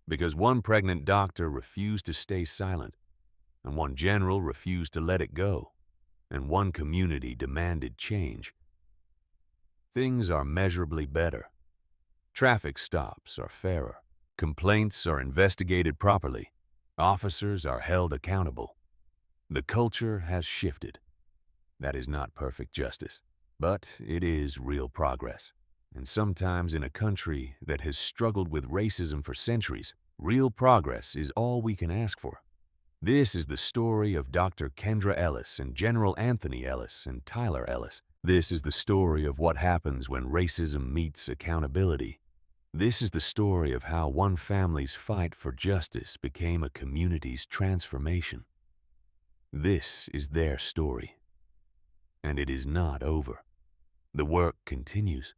because one pregnant doctor refused to stay silent, and one general refused to let it go, and one community demanded change, things are measurably better. Traffic stops are fairer. Complaints are investigated properly. Officers are held accountable. The culture has shifted. That is not perfect justice, but it is real progress. And sometimes in a country that has struggled with racism for centuries, real progress is all we can ask for. This is the story of Dr. Kendra Ellis and General Anthony Ellis and Tyler Ellis. This is the story of what happens when racism meets accountability. This is the story of how one family's fight for justice became a community's transformation. This is their story. And it is not over. The work continues.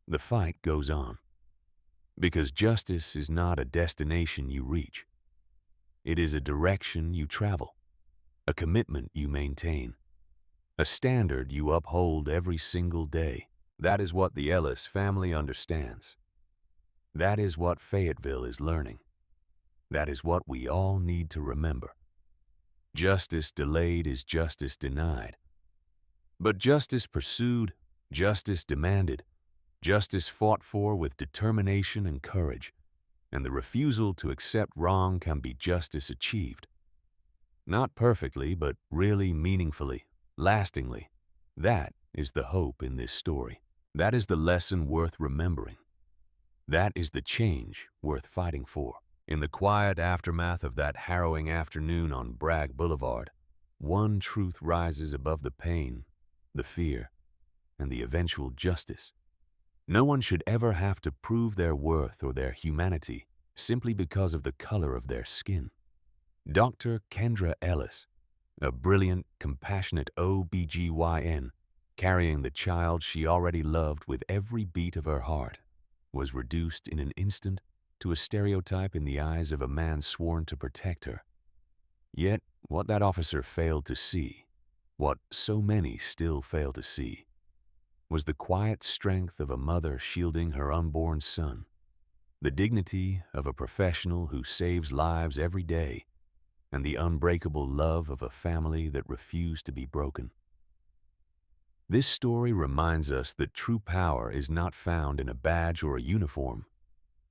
The fight goes on. Because justice is not a destination you reach. It is a direction you travel, a commitment you maintain, a standard you uphold every single day. That is what the Ellis family understands. That is what Fayetteville is learning. That is what we all need to remember. Justice delayed is justice denied. But justice pursued, justice demanded, justice fought for with determination and courage, and the refusal to accept wrong can be justice achieved. Not perfectly, but really meaningfully, lastingly. That is the hope in this story. That is the lesson worth remembering. That is the change worth fighting for. In the quiet aftermath of that harrowing afternoon on Bragg Boulevard, one truth rises above the pain, the fear, and the eventual justice. No one should ever have to prove their worth or their humanity simply because of the color of their skin. Dr. Kendra Ellis, a brilliant, compassionate OB-GYN, carrying the child she already loved with every beat of her heart, was reduced in an instant to a stereotype in the eyes of a man sworn to protect her. Yet, what that officer failed to see, what so many still fail to see, was the quiet strength of a mother shielding her unborn son, the dignity of a professional who saves lives every day, and the unbreakable love of a family that refused to be broken. This story reminds us that true power is not found in a badge or a uniform,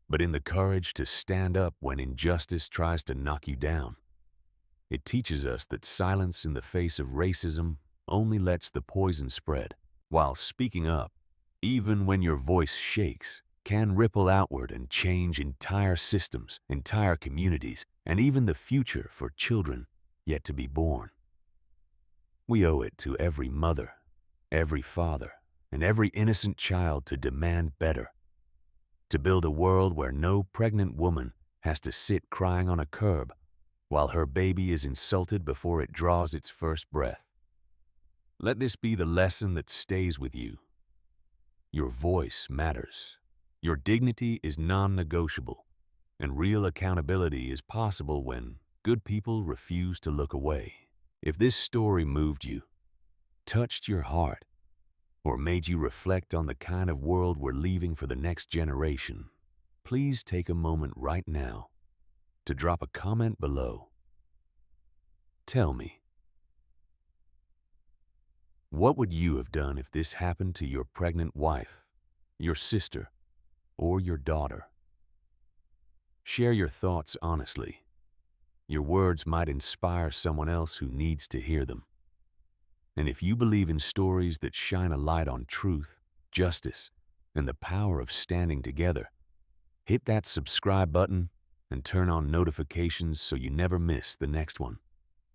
but in the courage to stand up when injustice tries to knock you down. It teaches us that silence in the face of racism only lets the poison spread, while speaking up, even when your voice shakes, can ripple outward and change entire systems, entire communities, and even the future for children yet to be born. We owe it to every mother, every father, and every innocent child to demand better, to build a world where no pregnant woman has to sit crying on a curb while her baby is insulted before it draws its first breath. Let this be the lesson that stays with you. Your voice matters. Your dignity is non-negotiable, and real accountability is possible when good people refuse to look away. If this story moved you, touched your heart, or made you reflect on the kind of world we're leaving for the next generation, please take a moment right now to drop a comment below. Tell me, what would you have done if this happened to your pregnant wife, your sister, or your daughter? Share your thoughts honestly. Your words might inspire someone else who needs to hear them. And if you believe in stories that shine a light on truth, justice, and the power of standing together, hit that subscribe button and turn on notifications so you never miss the next one.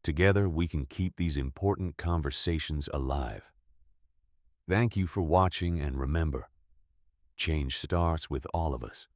Together, we can keep these important conversations alive. Thank you for watching, and remember, change starts with all of us.